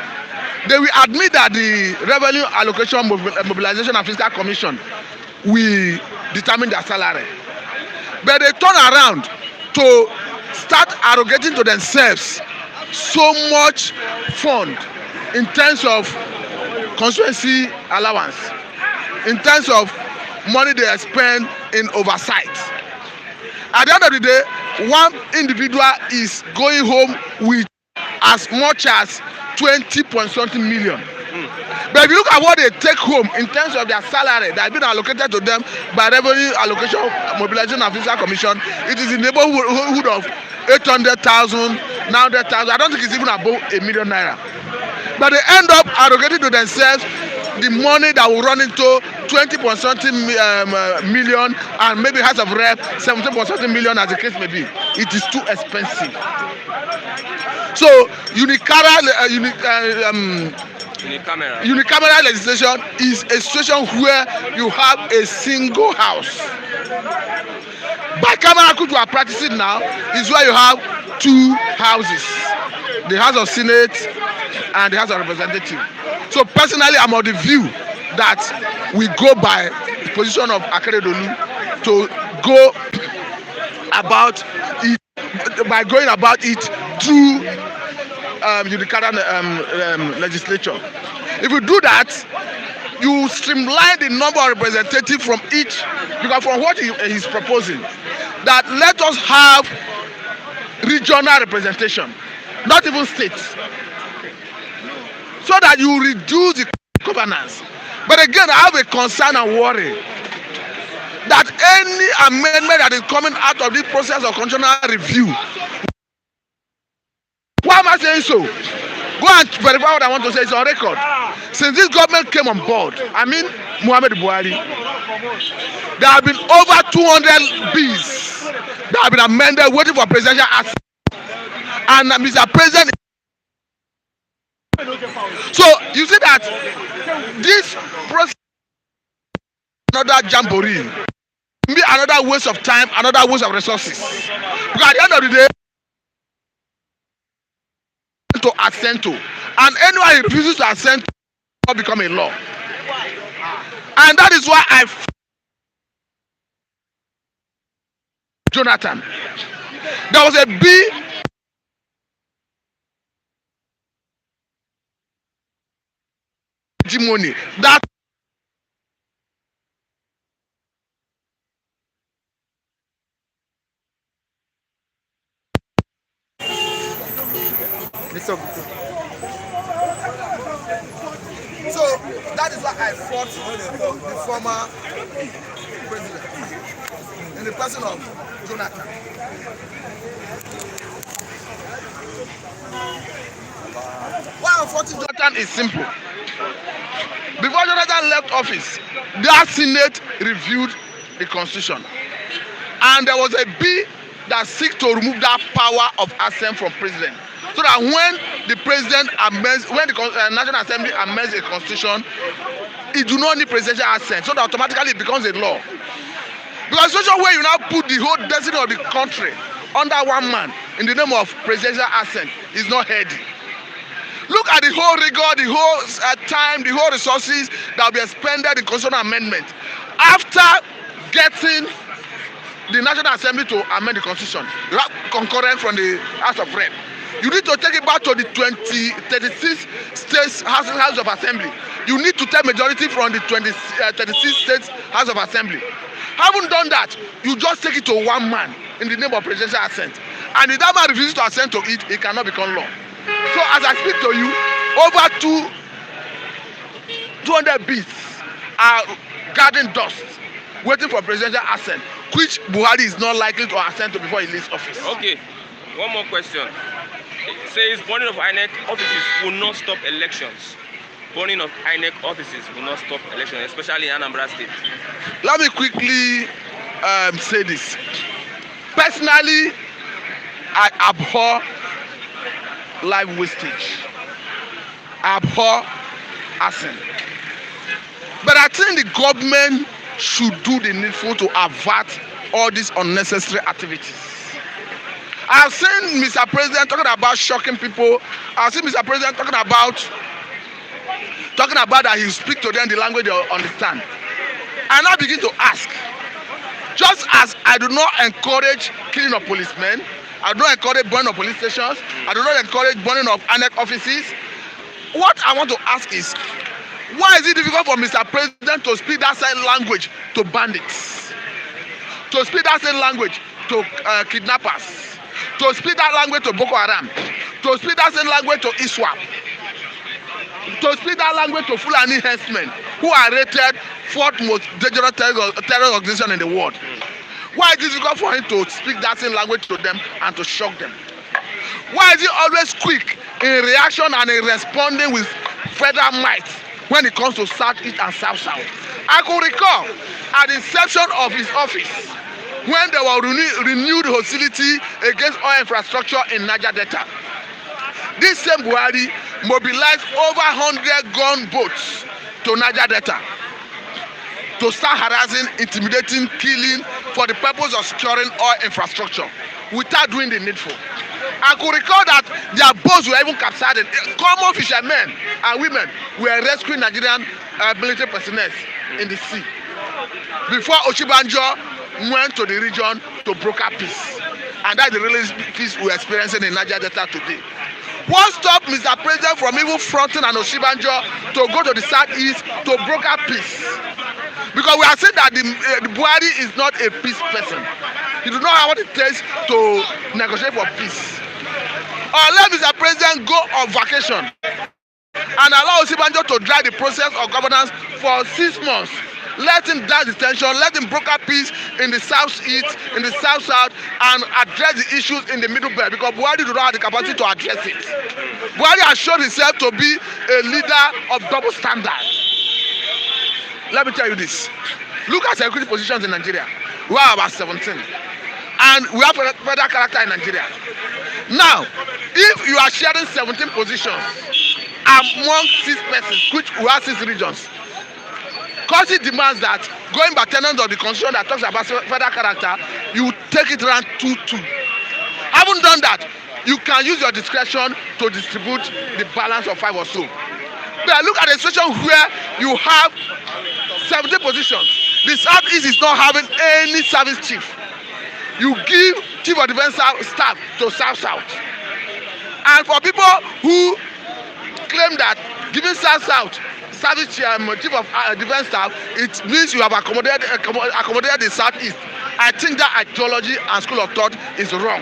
They will admit that the Revenue Allocation Mobilization and Fiscal Commission will determine their salary, but they turn around to start arrogating to themselves so much fund in terms of constituency allowance, in terms of money they spend in oversight. At the end of the day, one individual is going home with as much as 20-point-something million. But if you look at what they take home in terms of their salary that has been allocated to them by Revenue Allocation Mobilization and Fiscal Commission, it is in the neighborhood of 800,000, 900,000. I don't think it's even above ₦1 million. But they end up allocating to themselves the money that will run into 20-point-something million, and maybe House of Rep 17-point-something million, as the case may be. It is too expensive. So unicameral legislation is a situation where you have a single house. Bicameral, which we are practicing now, is where you have two houses, the House of Senate and the House of Representatives. So personally, I'm of the view that we go by the position of Akeredolu to go about it, by going about it through unicameral legislature. If you do that, you streamline the number of representatives from each, because from what he's proposing, that let us have regional representation, not even states, so that you reduce the governance. But again, I have a concern and worry that any amendment that is coming out of this process of constitutional review. Why am I saying so? Go and verify what I want to say. It's on record. Since this government came on board, I mean Muhammad Buhari, there have been over 200 bills that have been amended waiting for presidential action. And Mr. President, so you see that this process, another jamboree, be another waste of time, another waste of resources. Because at the end of the day, to assent to, and anyone who refuses to assent to will become a law. And that is why I Jonathan, there was a bill money that so that is why I fought the former president in the person of Jonathan. Why I'm fighting Jonathan is simple. Before Jonathan left office, the Senate reviewed the Constitution, and there was a bill that seeks to remove that power of assent from president, so that when the president amends, when the National Assembly amends a constitution, it do not need presidential assent, so that automatically it becomes a law. Because situation where you now put the whole destiny of the country under one man in the name of presidential assent is not healthy. Look at the whole rigor, the whole time, the whole resources that will be expended in constitutional amendment. After getting the National Assembly to amend the constitution, you have concurrence from the House of Rep. You need to take it back to the 36 states House of Assembly. you need to take majority from the 36 states House of Assembly. Having done that, you just take it to one man in the name of presidential assent. And if that man refuses to assent to it, it cannot become law. So as I speak to you, over 200 beasts are gathering dust, waiting for presidential assent, which Buhari is not likely to assent to before he leaves office. Okay, one more question. It says burning of INEC offices will not stop elections. Burning of INEC offices will not stop elections, especially in Anambra State. Let me quickly say this. Personally, I abhor life wastage. I abhor arson. But I think the government should do the needful to avert all these unnecessary activities. I've seen Mr. President talking about shocking people. I've seen Mr. President talking about that he speak to them the language they understand. And I begin to ask, just as I do not encourage killing of policemen, I do not encourage burning of police stations, I do not encourage burning of INEC offices, what I want to ask is, why is it difficult for Mr. President to speak that same language to bandits, to speak that same language to kidnappers, to speak that language to Boko Haram, to speak that same language to ISWAP, to speak that language to Fulani herdsmen who are rated fourth most dangerous terror organization in the world? Why is it difficult for him to speak that same language to them and to shock them? Why is he always quick in reaction and in responding with federal might when it comes to South-East and South-South? I could recall at the inception of his office when there were renewed hostility against oil infrastructure in Niger Delta. This same Buhari mobilized over 100 gun boats to Niger Delta to start harassing, intimidating, killing for the purpose of securing oil infrastructure without doing the needful. I could recall that their boats were even capsized. Common fishermen and women were rescuing Nigerian military personnel in the sea before Oshibanjo went to the region to broker peace. And that's the real peace we're experiencing in Niger Delta today. What stopped Mr. President from even fronting an Oshibanjo to go to the southeast to broker peace? Because we are saying that the Buhari is not a peace person. He does not have what it takes to negotiate for peace. Or let Mr. President go on vacation and allow Oshibanjo to drive the process of governance for 6 months. Let him drive the tension, let him broker peace in the southeast, in the south-south, and address the issues in the middle belt, because Buhari does not have the capacity to address it. Buhari has shown himself to be a leader of double standard. Let me tell you this. Look at security positions in Nigeria. We have about 17. And we have federal character in Nigeria. Now, if you are sharing 17 positions among 6 persons, which we have 6 regions, Constitution demands that, going by tenets of the Constitution that talks about federal character, you take it around 2-2. Having done that, you can use your discretion to distribute the balance of 5 or so. But look at the situation where you have 17 positions. The Southeast is not having any service chief. You give chief of defense staff to South-South. And for people who claim that giving South-South service chief of defense staff, it means you have accommodated the Southeast. I think that ideology and school of thought is wrong.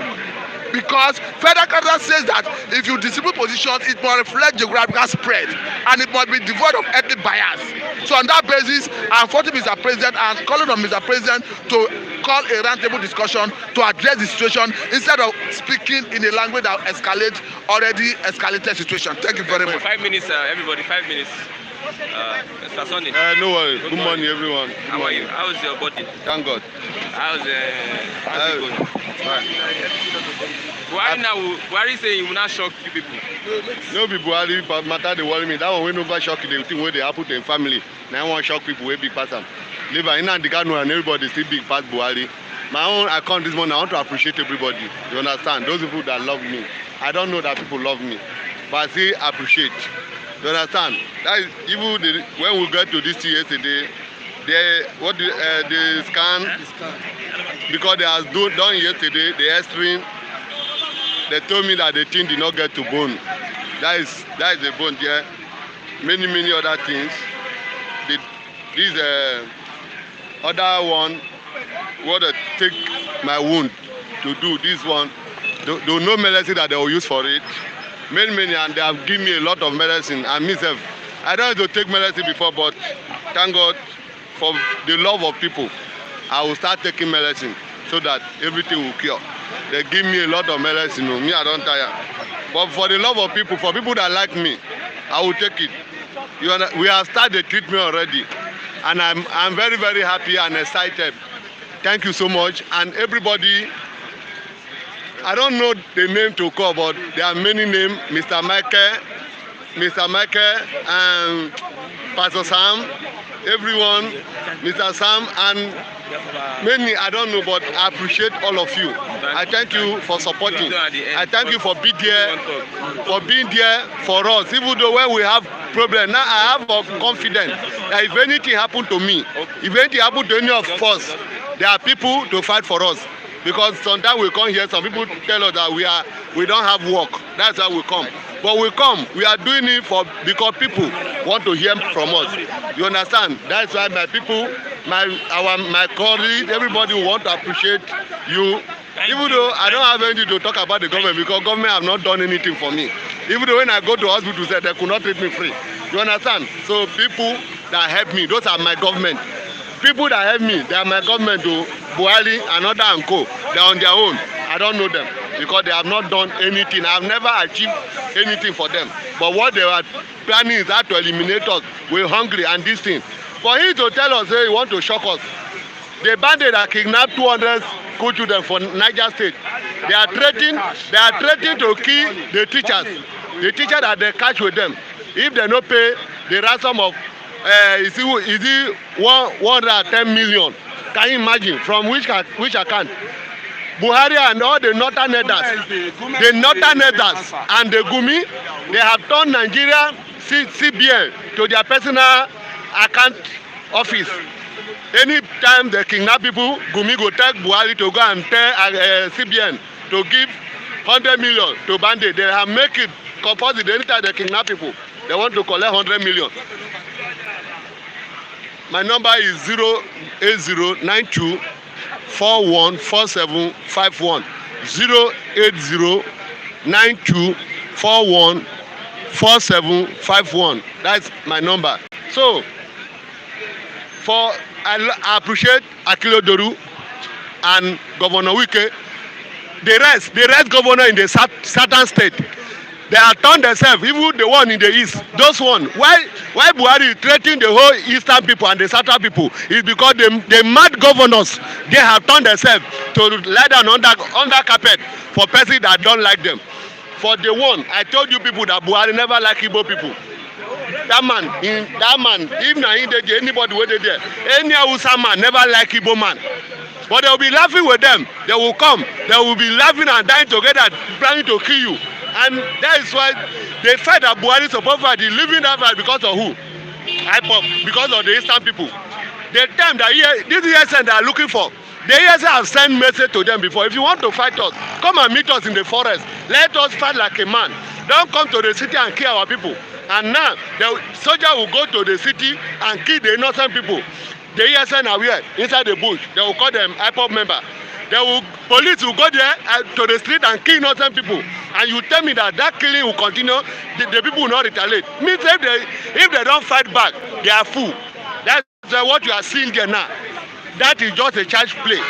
Because federal character says that if you distribute positions, it must reflect geographical spread and it must be devoid of ethnic bias. So on that basis, I'm faulting Mr. President and calling on Mr. President to call a roundtable discussion to address the situation instead of speaking in a language that escalates already escalated situation. Thank you very much. 5 minutes, everybody, 5 minutes. Mr. Sunday. No worries. Good morning, everyone. How are you? How is your body? Thank God. How's it going? Fine. Buhari say he will not shock you people. No be Buhari, but matter dey worry me. That one wey no go shock you, the thing wey dey happen to im family. Now I wan shock people wey big pass am. Leave am. Nnamdi Kanu and everybody still big pass Buhari. My own account this morning, I want to appreciate everybody. You understand? Those people that love me. I don't know that people love me, but I say appreciate. You understand? That is even when we got to this thing yesterday, they scan because they has done yesterday the X-ray. They told me that the thing did not get to bone. That is the bone there. many other things. This other one, what they take my wound to do this one. There no medicine that they will use for it. Many, and they have given me a lot of medicine. And myself, I don't have to take medicine before, but thank God for the love of people. I will start taking medicine so that everything will cure. They give me a lot of medicine. Me, I don't tire. But for the love of people, for people that like me, I will take it. We have started the treatment already, and I'm very happy and excited. Thank you so much, and everybody. I don't know the name to call, but there are many names. Mr. Michael, and Pastor Sam, everyone, Mr. Sam, and many, I don't know, but I appreciate all of you. I thank you for supporting. I thank you for being there for us. Even though when we have problems, now I have confidence that if anything happen to me, if anything happen to any of us, there are people to fight for us. Because sometimes we come here, some people tell us that we don't have work. That's why we come. But we come, we are doing it because people want to hear from us. You understand? That's why my people, my colleagues, everybody want to appreciate you. Even though I don't have anything to talk about the government, because government have not done anything for me. Even though when I go to hospital, they could not treat me free. You understand? So people that help me, those are my government. People that help me, they are my government to Buhari, another and co. They are on their own. I don't know them because they have not done anything. I have never achieved anything for them. But what they are planning is that to eliminate us. We're hungry and this thing. For him to tell us, hey, he want to shock us. The bandit that kidnapped 200 school children for Niger State, they are threatening to kill the teachers. The teachers that they catch with them. If they don't pay the ransom of is it 110 million? Can you imagine from which account? Buhari and all the northern elders and the Gumi, they have turned Nigeria CBN to their personal account office. Anytime they kidnap people, Gumi go take Buhari to go and tell CBN to give 100 million to bandit. They have make it compulsory. Anytime they kidnap people, they want to collect 100 million. My number is 08092414751. 08092414751. That's my number. So, I appreciate Akilo Doru and Governor Wike. The rest governor in the southern state, they have turned themselves, even the one in the east, those one. Why Buhari is threatening the whole eastern people and the southern people is because the mad governors, they have turned themselves to lie down under carpet for person that don't like them. For the one, I told you people that Buhari never like Igbo people. That man, if na anybody where they there, any Hausa man never like Igbo man. But they will be laughing with them. They will come. They will be laughing and dying together, planning to kill you. And that is why they fight that Buhari support fight. He's living that fight because of who? IPOP, because of the Eastern people. The time that this ESN they are looking for, the ESN have sent message to them before. If you want to fight us, come and meet us in the forest. Let us fight like a man. Don't come to the city and kill our people. And now the soldier will go to the city and kill the innocent people. The ESN are here inside the bush. They will call them IPOP member. Police will go there to the street and kill innocent people. And you tell me that killing will continue, the people will not retaliate. Means if they don't fight back, they are fool. That's what you are seeing there now. That is just a child's play.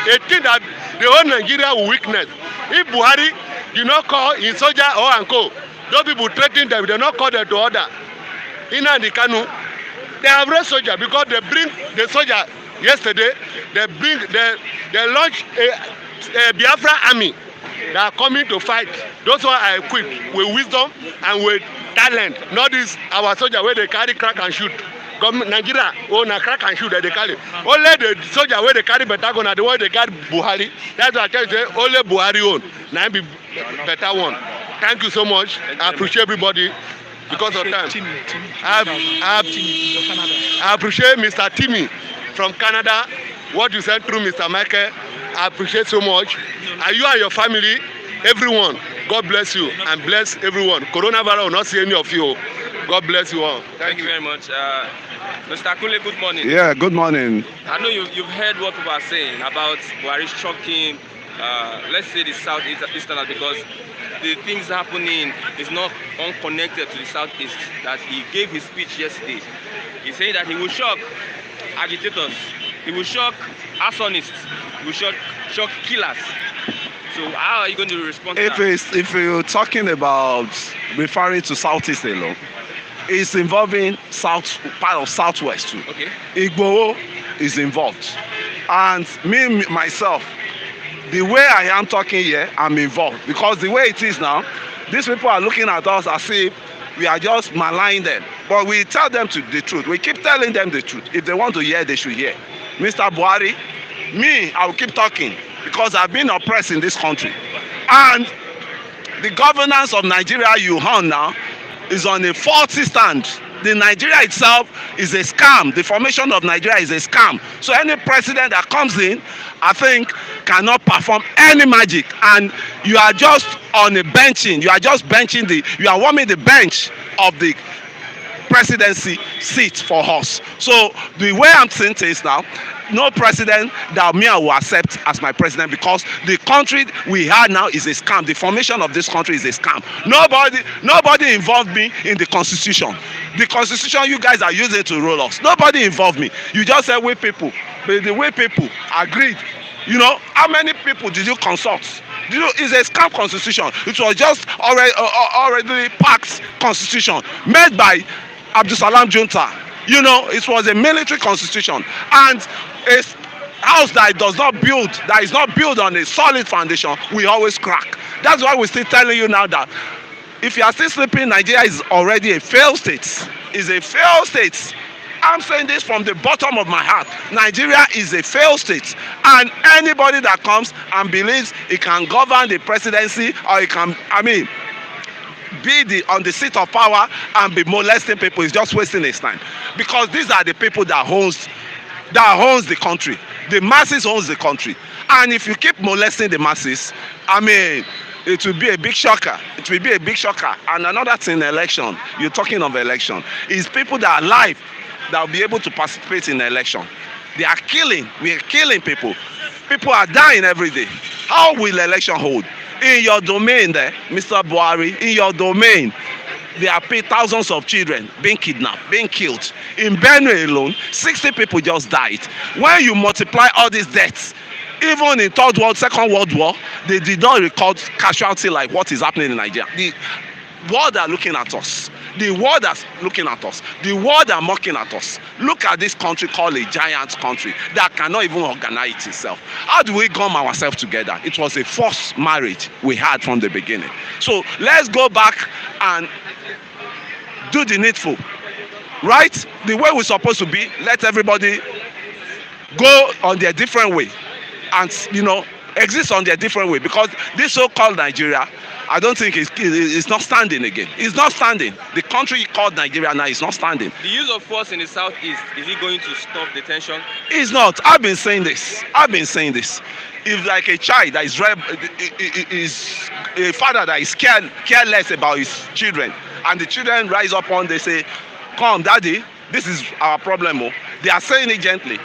A thing that the whole Nigeria will witness. If Buhari do not call in soldier or uncle, those people threatening them, they not call them to order. In the Kanu, they have raised soldier because they bring the soldier. Yesterday, they launched a Biafra army that are coming to fight. Those who are equipped with wisdom and with talent. Not this our soldier where they carry crack and shoot. Nigeria own a crack and shoot that they carry. Only the soldier where they carry better gun are the one they carry Buhari. That's why I tell you, only Buhari own. Now be better one. Thank you so much. I appreciate everybody. Because of time. I appreciate Mr. Timmy from Canada. What you said through Mr. Michael, I appreciate so much. And you and your family, everyone, God bless you and bless everyone. Coronavirus will not see any of you. God bless you all. Thank you very much. Mr. Kule, good morning. Yeah, good morning. I know you've heard what people are saying about Buhari'S shocking, let's say the Southeasterners, because the things happening is not unconnected to the Southeast. That he gave his speech yesterday. He said that he will shock agitators, he will shock arsonists, he will shock killers. So how are you going to respond to that? If you're talking about referring to Southeast alone, it's involving part of Southwest too. Okay. Igbo is involved. And me, myself, the way I am talking here, I'm involved. Because the way it is now, these people are looking at us as if we are just maligning them. But we tell them the truth. We keep telling them the truth. If they want to hear, they should hear. Mr. Buhari, me, I will keep talking because I've been oppressed in this country. And the governance of Nigeria you have now is on a faulty stand. The Nigeria itself is a scam. The formation of Nigeria is a scam. So any president that comes in, I think, cannot perform any magic. And you are just on a benching. You are just benching you are warming the bench of the presidency seat for us. So the way I'm saying things now, no president that me I will accept as my president, because the country we have now is a scam. The formation of this country is a scam. Nobody involved me in the constitution. The constitution you guys are using to roll us. Nobody involved me. You just said we people. But the way people agreed, you know, how many people did you consult? It's a scam constitution. It was just already packed constitution made by Abdul Salam Junta. You know, it was a military constitution, and a house that is not built on a solid foundation, we always crack. That's why we're still telling you now that if you are still sleeping, Nigeria is already a failed state. It's a failed state. I'm saying this from the bottom of my heart. Nigeria is a failed state, and anybody that comes and believes he can govern the presidency, or he can, be on the seat of power and be molesting people, is just wasting his time. Because these are the people that owns the country. The masses owns the country. And if you keep molesting the masses, it will be a big shocker. It will be a big shocker. And another thing, election, you're talking of election, is people that are alive that will be able to participate in the election. We are killing people. People are dying every day. How will election hold? In your domain there, Mr. Buhari, in your domain, there are thousands of children being kidnapped, being killed. In Benue alone, 60 people just died. When you multiply all these deaths, even in Third World, Second World War, they did not record casualty like what is happening in Nigeria. The world are looking at us. The world is looking at us. The world are mocking at us. Look at this country called a giant country that cannot even organize itself. How do we gum ourselves together? It was a forced marriage we had from the beginning. So let's go back and do the needful. Right? The way we're supposed to be, let everybody go on their different way and, you know, exist on their different way, because this so-called Nigeria, I don't think it's not standing again. It's not standing. The country called Nigeria now is not standing. The use of force in the southeast, is it going to stop the tension? It's not. I've been saying this. If like a child that is a father that is careless about his children, and the children rise up they say, "Come, daddy, this is our problem." They are saying it gently.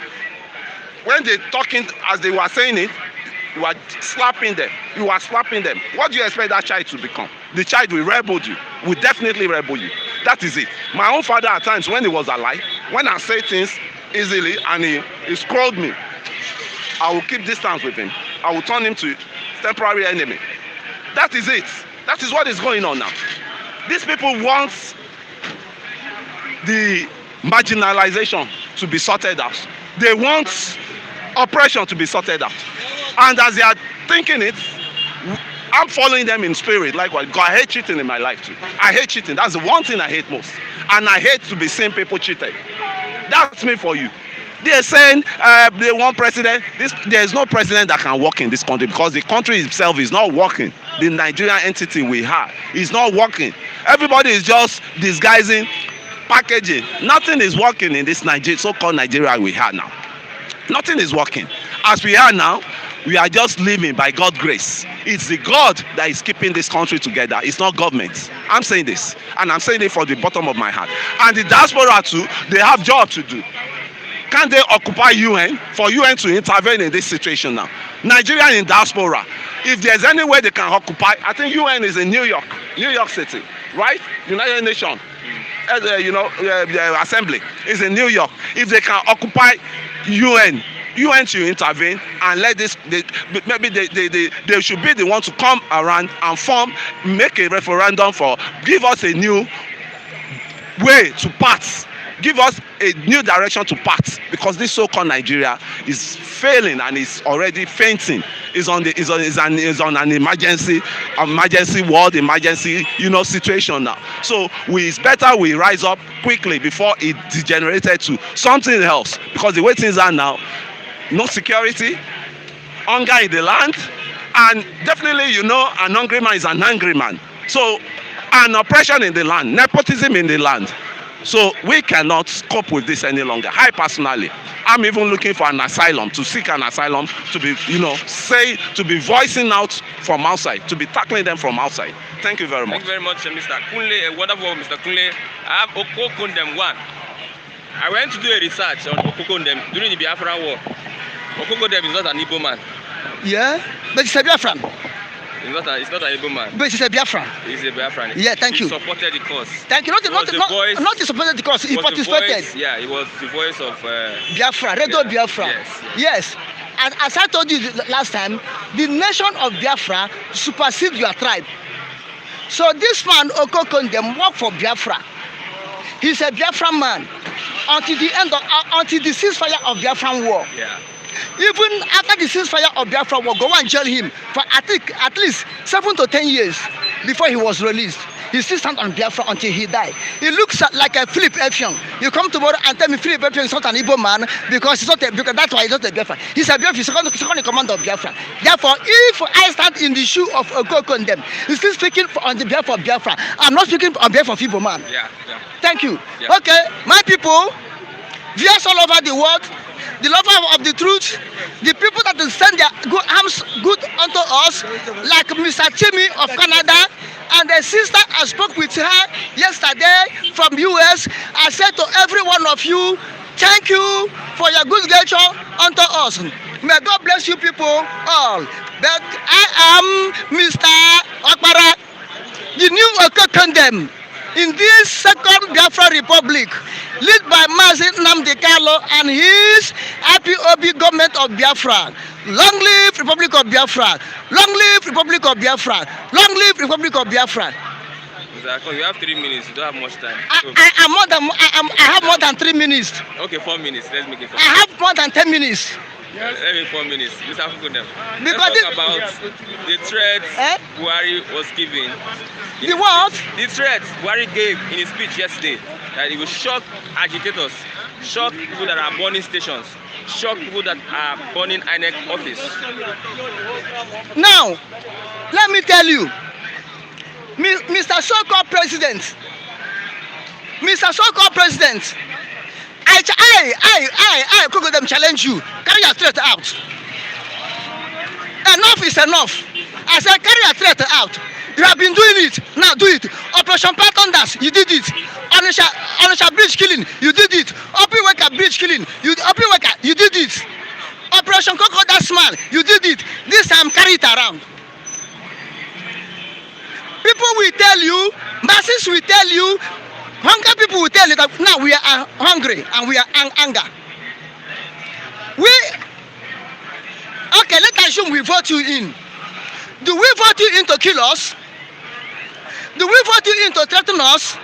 When they're talking, as they were saying it, you are slapping them. What do you expect that child to become? The child will rebel you. Will definitely rebel you. That is it. My own father at times, when he was alive, when I say things easily and he scolded me, I will keep distance with him. I will turn him to temporary enemy. That is it. That is what is going on now. These people want the marginalization to be sorted out. They want oppression to be sorted out. And as they are thinking it, I'm following them in spirit. Likewise, because I hate cheating in my life too. I hate cheating. That's the one thing I hate most. And I hate to be seeing people cheated. That's me for you. They're saying they want president. There's no president that can work in this country, because the country itself is not working. The Nigerian entity we have is not working. Everybody is just disguising, packaging. Nothing is working in this so-called Nigeria we have now. Nothing is working. As we are now, We are just living by God's grace. It's the God that is keeping this country together. It's not government. I'm saying this, and I'm saying it from the bottom of my heart. And the diaspora too, they have job to do. Can they occupy UN for UN to intervene in this situation now? Nigeria in diaspora, if there's any way they can occupy, I think UN is in New York City, right? United Nations, the assembly is in New York. If they can occupy UN should intervene and let this. Maybe they should be the one to come around and make a referendum give us a new way to part. Give us a new direction to part, because this so-called Nigeria is failing and is already fainting. Is on an emergency world, situation now. So it's better we rise up quickly before it degenerated to something else, because the way things are now, no security, hunger in the land, and definitely an hungry man is an angry man. So, and oppression in the land, nepotism in the land. So we cannot cope with this any longer. I personally, I'm even looking for an asylum, to seek an asylum, to be, to be voicing out from outside, to be tackling them from outside. Thank you very much. Thank you very much, Mr. Kunle. A wonderful Mr. Kunle. I have Okokondem 1. I went to do a research on Okokondem during the Biafra War. Okokondem is not an Igbo man. Yeah, but it's a Biafran. It's not an Igbo man. But it's a Biafran. He's a Biafran. Yeah, thank you. He supported the cause. Thank you. Not he supported the cause. He participated. He was the voice of Biafra, Radio Biafra. Yes. And as I told you last time, the nation of Biafra supersedes your tribe. So this man Okokondem worked for Biafra. He's a Biafran man until the ceasefire of Biafran war. Yeah. Even after the ceasefire of Biafra war, go and jail him for at least 7 to 10 years before he was released. He still stands on Biafra until he died. He looks like a Philip Effiong. You come tomorrow and tell me Philip Effiong is not an Igbo man because that's why he's not a Biafra. He's a Biafra. He's second in command of Biafra. Therefore, if I stand in the shoe of Okokondem, he's still speaking on the behalf of Biafra. I'm not speaking on behalf of Igbo man. Yeah. Thank you. Yeah. Okay, my people, viewers all over the world, the lover of the truth, the people that will send their good arms good unto us, like Mr. Chimi of Canada, and the sister I spoke with her yesterday from US. I said to every one of you, thank you for your good gesture unto us. May God bless you people all. But I am Mr. Akbara, the new Okokondem in this second Biafra Republic, led by Mazi Nnamdi Kanu and his IPOB government of Biafra. Long live Republic of Biafra! Long live Republic of Biafra! Long live Republic of Biafra! You have 3 minutes. You don't have much time. I have more than 3 minutes. Okay, 4 minutes. Let's make it 4 I have more than 10 minutes. Yes. Let me 4 minutes. Let's talk about the threats Buhari was giving. The what? The threats Buhari gave in his speech yesterday, that he will shock agitators, shock people that are burning stations, shock people that are burning INEC office. Now, let me tell you, Mr. So-called President, I could them challenge you. Carry your threat out. Enough is enough. I said, carry your threat out. You have been doing it. Now do it. Operation Pattondas, you did it. Onisha bridge killing, you did it. Opiweka bridge killing, you did it. Operation Crocodile Smile, you did it. This time carry it around. People will tell you, masses will tell you, hungry people will tell you that now we are hungry and we are anger. Okay, let's assume we vote you in. Do we vote you in to kill us? Do we vote you in to threaten us?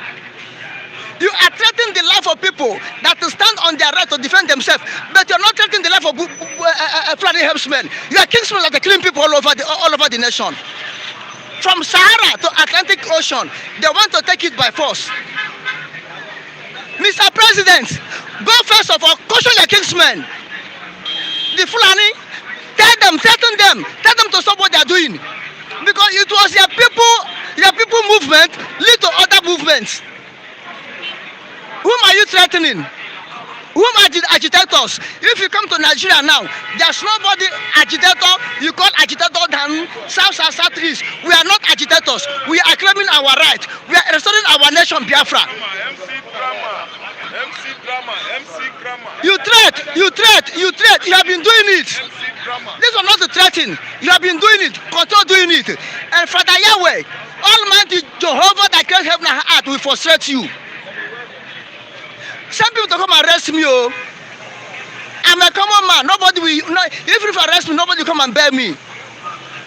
You are threatening the life of people that stand on their right to defend themselves, but you're not threatening the life of Fulani herdsmen. You are kingsmen that are killing people all over the nation. From Sahara to Atlantic Ocean, they want to take it by force. Mr. President, go first of all, caution your kingsmen. The Fulani, threaten them, tell them to stop what they are doing. Because it was your people movement lead to other movements. Whom are you threatening? Whom agitators? If you come to Nigeria now, there's nobody agitator you call agitator than Southeast. We are not agitators. We are claiming our right. We are restoring our nation, Biafra. MC drama. You threat. You have been doing it. This was not a threatening. You have been doing it. Continue doing it. And Father Yahweh, Almighty Jehovah that created heaven and earth will frustrate you. Some people to come arrest me. Oh, I'm a common man. Nobody will. No, if you arrest me, nobody will come and bear me.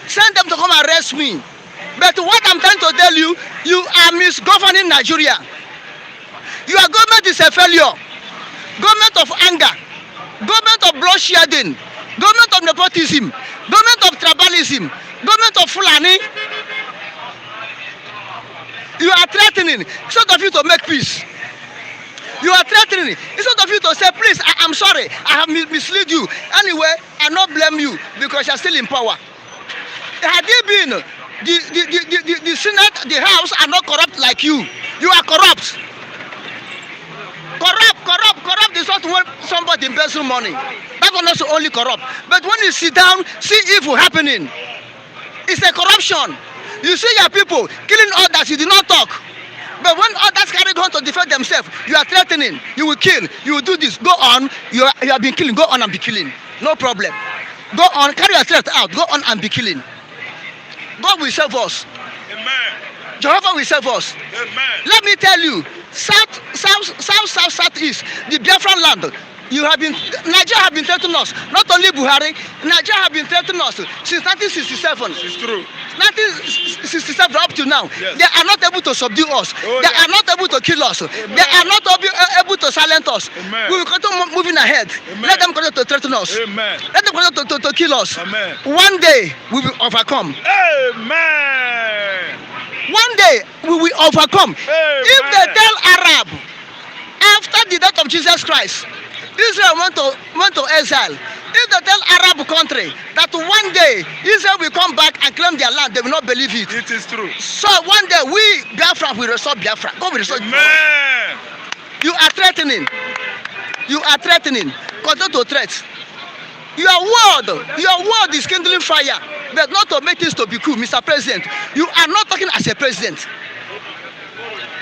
Send them to come arrest me. But what I'm trying to tell you, you are misgoverning Nigeria. Your government is a failure. Government of anger. Government of bloodshedding. Government of nepotism. Government of tribalism. Government of Fulani. You are threatening instead of you to make peace. You are threatening instead of you to say, please, I'm sorry, I have misled you. Anyway, I not blame you because you are still in power. Had you been the Senate, the House are not corrupt like you. You are corrupt. Corrupt is not when somebody embezzle money. That one is only corrupt. But when you sit down, see evil happening. It's a corruption. You see your people killing others, you did not talk. But when others carry on to defend themselves, you are threatening, you will kill, you will do this. Go on, you have been killing, go on and be killing. No problem. Go on, carry your threat out, go on and be killing. God will save us. Amen. Jehovah will save us. Amen. Let me tell you, southeast, the Biafran land, Nigeria have been threatening us. Not only Buhari, Nigeria have been threatening us since 1967. It's true. 1967 up to now. Yes. They are not able to subdue us. Oh, they yeah. are not able to kill us. Amen. They are not able to silence us. Amen. We will continue moving ahead. Amen. Let them continue to threaten us. Amen. Let them continue to kill us. Amen. One day we will overcome. Amen. One day we will overcome. Amen. If they tell Arab after the death of Jesus Christ, Israel went to exile. If they tell Arab country that one day Israel will come back and claim their land, they will not believe it. It is true. So one day we Biafra will restore Biafra. God will restore. Amen. You are threatening. You are threatening. Continue to threat. Your word is kindling fire, but not to make things to be cool, Mr. President. You are not talking as a president.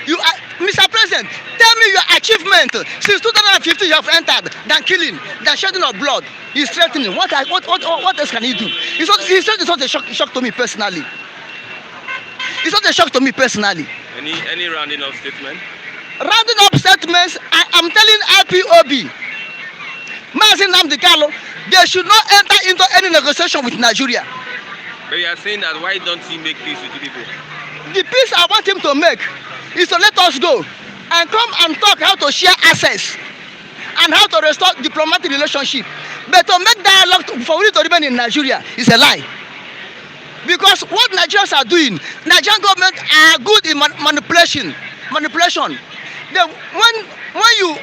You are, Mr. President, tell me your achievement since 2015 you have entered than killing, than shedding of blood. He's threatening. What else can he do? It's not a shock to me personally. It's not a shock to me personally. Any rounding up statement? Rounding up statements, I am telling IPOB, Mazin Namdekalo, they should not enter into any negotiation with Nigeria. But you are saying that why don't he make peace with the people? The peace I want him to make is to let us go and come and talk how to share assets and how to restore diplomatic relationship. But to make dialogue for we to remain in Nigeria is a lie. Because what Nigerians are doing, Nigerian government are good in manipulation. When you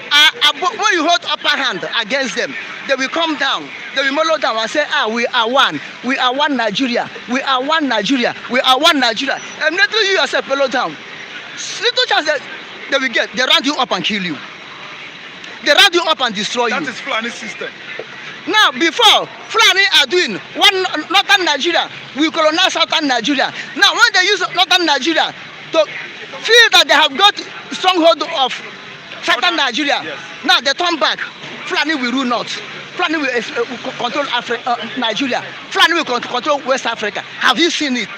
hold upper hand against them, they will come down. They will mellow down and say, we are one. We are one Nigeria. We are one Nigeria. We are one Nigeria. And let you yourself mellow down. Little chance they will get. They round you up and kill you. They round you up and destroy you. That is Fulani system. Now, before Fulani are doing one northern Nigeria, we colonize southern Nigeria. Now, when they use northern Nigeria to feel that they have got stronghold of southern Nigeria, yes. Now they turn back. Fulani will rule north. Fulani will control Nigeria. Fulani will control West Africa. Have you seen it?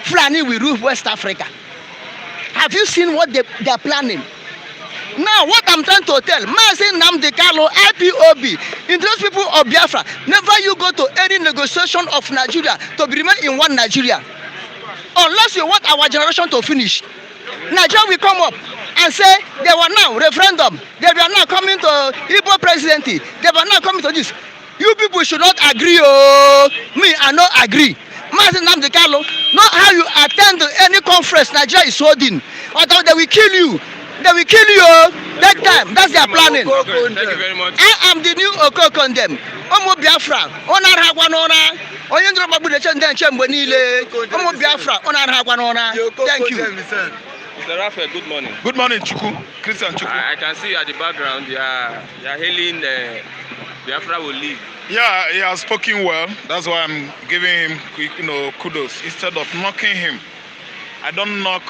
Fulani will rule West Africa. Have you seen what they are planning? Now, what I'm trying to tell, Mazin Namdekalo, IPOB, those people of Biafra, never you go to any negotiation of Nigeria to remain in one Nigeria. Unless you want our generation to finish. Nigeria will come up and say they were now referendum, they were now coming to Igbo presidency, they were now coming to this. You people should not agree. Oh, me, I not agree. Mazin Namdekalo, not how you attend any conference Nigeria is holding, or they will kill you. They will kill you that time. That's their planning. Thank you very much. I am the new Okokondem. Omo Biafra. Ona Hagwanona. Oyendro Babu de Chen Chen Benile. Omo Biafra. Ona Hagwanona. Thank you. Mr. Raphael, good morning. Good morning, Chuku. Christian Chuku. I can see you at the background. You are hailing Biafra will leave. Yeah, he has spoken well. That's why I'm giving him, kudos instead of knocking him. I don't knock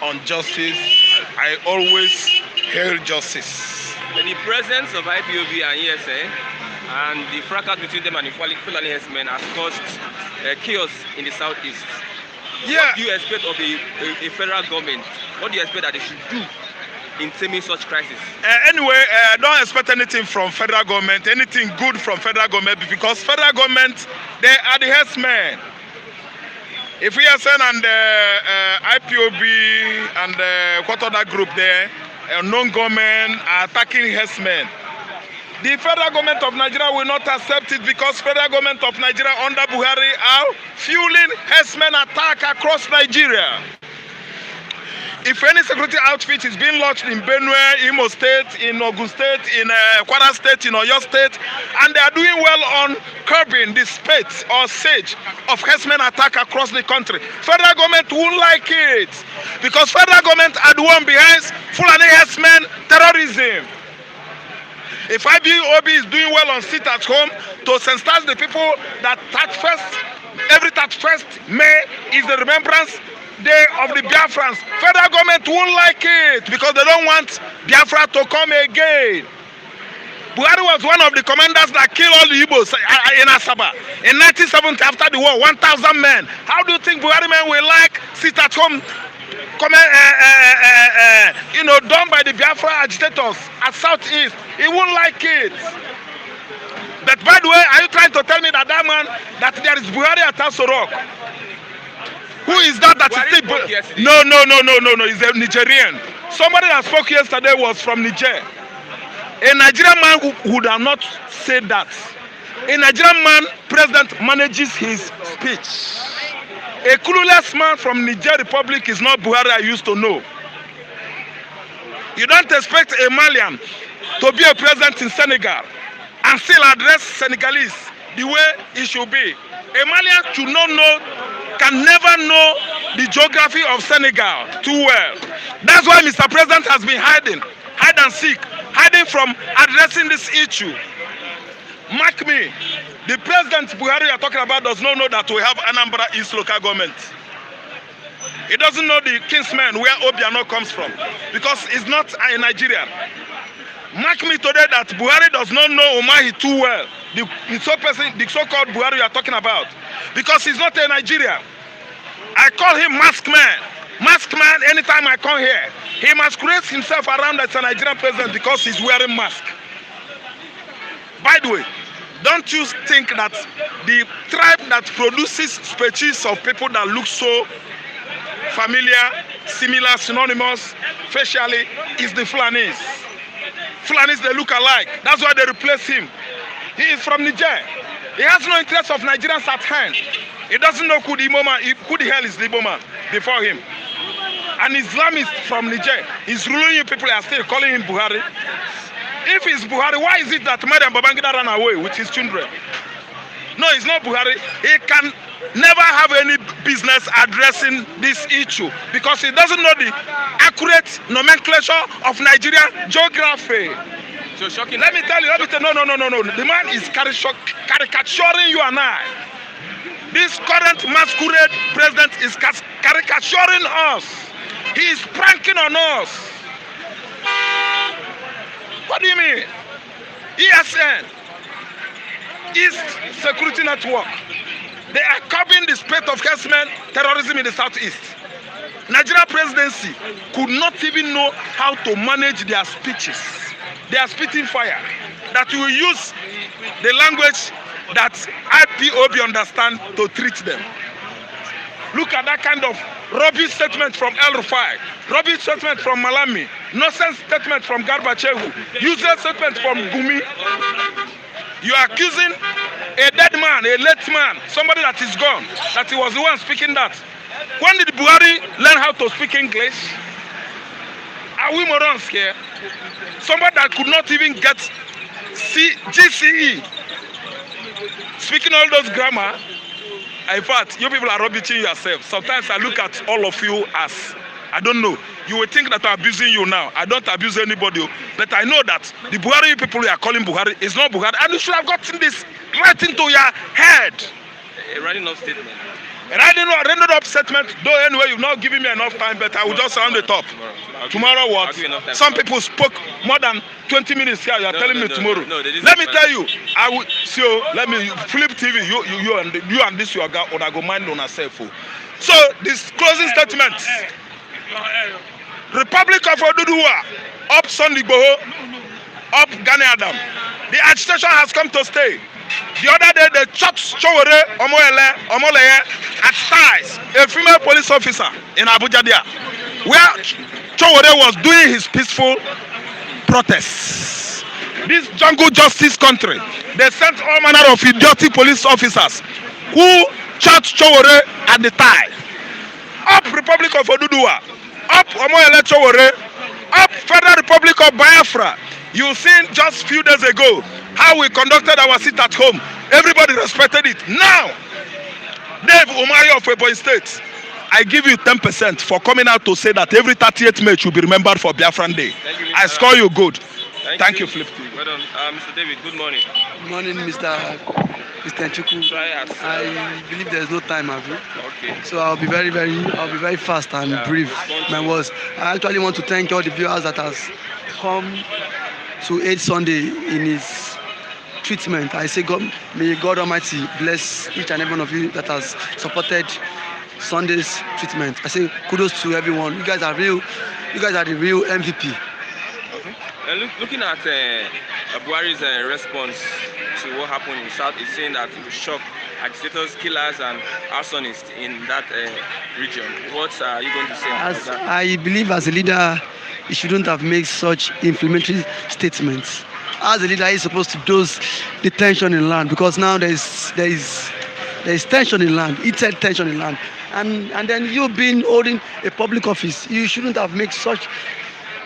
on justice. I always hail justice. But the presence of IPOB and ESN and the fracas between them and the Fulani herdsmen has caused chaos in the southeast. Yeah. What do you expect of a federal government? What do you expect that they should do in taming such crisis? Anyway, I don't expect anything from federal government, anything good from federal government, because federal government, they are the herdsmen. If ESN and IPOB and what other group there, non-government are attacking herdsmen, the federal government of Nigeria will not accept it, because federal government of Nigeria under Buhari are fueling herdsmen attack across Nigeria. If any security outfit is being launched in Benue, Imo State, in Ogun State, in Kwara State, in Oyo State, and they are doing well on curbing the spate or siege of herdsmen attack across the country, federal government won't like it, because federal government are the one behind Fulani herdsmen terrorism. If IPOB is doing well on sit at home to sensitize the people that every 31st May is the remembrance day of the Biafrans, federal government won't like it, because they don't want Biafra to come again. Buhari was one of the commanders that killed all the Igbos in Asaba in 1970 after the war, 1,000 men. How do you think Buhari men will like sit at home, done by the Biafra agitators at Southeast? He won't like it. But by the way, are you trying to tell me that that there is Buhari at Aso Rock? Who is that is still? No. He's a Nigerian. Somebody that spoke yesterday was from Niger. A Nigerian man would have not said that. A Nigerian man, president manages his speech. A clueless man from Niger Republic is not Buhari I used to know. You don't expect a Malian to be a president in Senegal and still address Senegalese the way it should be. A Malian can never know the geography of Senegal too well. That's why Mr. President has been hiding from addressing this issue. Mark me, the President Buhari you are talking about does not know that we have Anambra East local government. He doesn't know the kinsman where Obiano comes from, because he's not a Nigerian. Mark me today that Buhari does not know Umahi too well, the so-called Buhari you are talking about, because he's not a Nigerian. I call him masked man. Masked man, anytime I come here, he masquerades himself around as a Nigerian president because he's wearing mask. By the way, don't you think that the tribe that produces species of people that look so familiar, similar, synonymous, facially, is the Fulanis? Fulanis, they look alike. That's why they replace him. He is from Niger. He has no interest of Nigerians at hand. He doesn't know who the hell is the Igbo man before him. An Islamist from Niger is ruling you people are still calling him Buhari. If it's Buhari, why is it that Madam Babangida ran away with his children? No, it's not Buhari. He can never have any business addressing this issue, because he doesn't know the accurate nomenclature of Nigerian geography. So shocking. Let me tell you, no. The man is caricaturing you and I. This current masquerade president is caricaturing us. He is pranking on us. What do you mean? ESN, East Security Network, they are curbing the spate of herdsmen terrorism in the southeast. Nigeria presidency could not even know how to manage their speeches. They are spitting fire. That we will use the language that IPOB understand to treat them. Look at that kind of rubbish statement from El Rufai, rubbish statement from Malami, nonsense statement from Garbachevu, useless statement from Gumi. You are accusing a dead man, a late man, somebody that is gone, that he was the one speaking that. When did Buhari learn how to speak English? Are we morons here? Somebody that could not even get GCE, speaking all those grammar. In fact, you people are rubbishing yourselves. Sometimes I look at all of you as I don't know. You will think that I'm abusing you now. I don't abuse anybody. But I know that the Buhari people you are calling Buhari is not Buhari. And you should have gotten this right into your head. A writing of statement. Rendered up statement, though anyway you've not given me enough time, but I will just round it up. Tomorrow what? Some people spoke more than 20 minutes here. You are telling me tomorrow. Let me tell you, I will let me flip TV. You and this you are go mind on yourself. So this closing statement. Republic of Oduduwa, up Sunday Igboho, up Gani Adam. The agitation has come to stay. The other day, they shot Chowore Omoleye at Ties, a female police officer in Abuja there, where Chowore was doing his peaceful protests. This jungle justice country, they sent all manner of idiotic police officers who shot Chowore at the Ties. Up Republic of Oduduwa, up Omoyele Chowore, up Federal Republic of Biafra. You seen just few days ago how we conducted our sit at home. Everybody respected it. Now, Dave Umahi of Ebonyi State, I give you 10% for coming out to say that every 30th May should be remembered for Biafran Day. I score you good. Thank you, Flip. Well done. Mr. David, good morning. Good morning, Mr. Chukwu. I believe there's no time, okay. So I'll be very fast and brief. My words. I actually want to thank all the viewers that has come to aid Sunday in his treatment. I say may God Almighty bless each and every one of you that has supported Sunday's treatment. I say kudos to everyone. You guys are real. You guys are the real MVP. Okay. Looking at Buhari's response to what happened in South, is saying that it will shock agitators, killers, and arsonists in that region. What are you going to say about that? I believe as a leader, he shouldn't have made such inflammatory statements. As a leader, he's supposed to dose the tension in land, because now there is tension in land, heated tension in land, and then you being holding a public office, you shouldn't have made such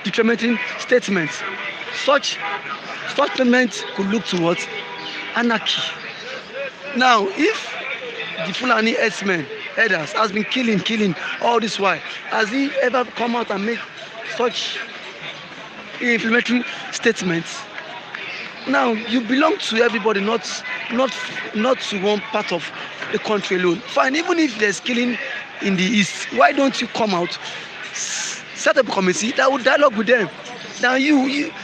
detrimenting statements. Such statements could look towards anarchy. Now, if the Fulani herdsmen, herders, has been killing all this while, has he ever come out and make such inflammatory statements? Now, you belong to everybody, not to one part of the country alone. Fine, even if there's killing in the east, why don't you come out, set up a committee that will dialogue with them? Now,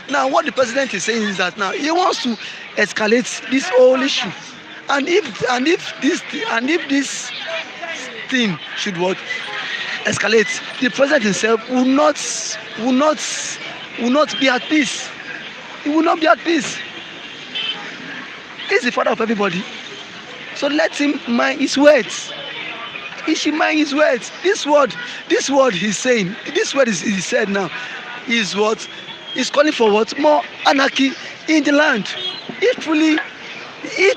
now what the president is saying is that now he wants to escalate this whole issue, and if this thing should escalate, the president himself will not be at peace. He will not be at peace. He's the father of everybody. So let him mind his words. He should mind his words. This word he's saying, this word he said now, is what? He's calling for what? More anarchy in the land. If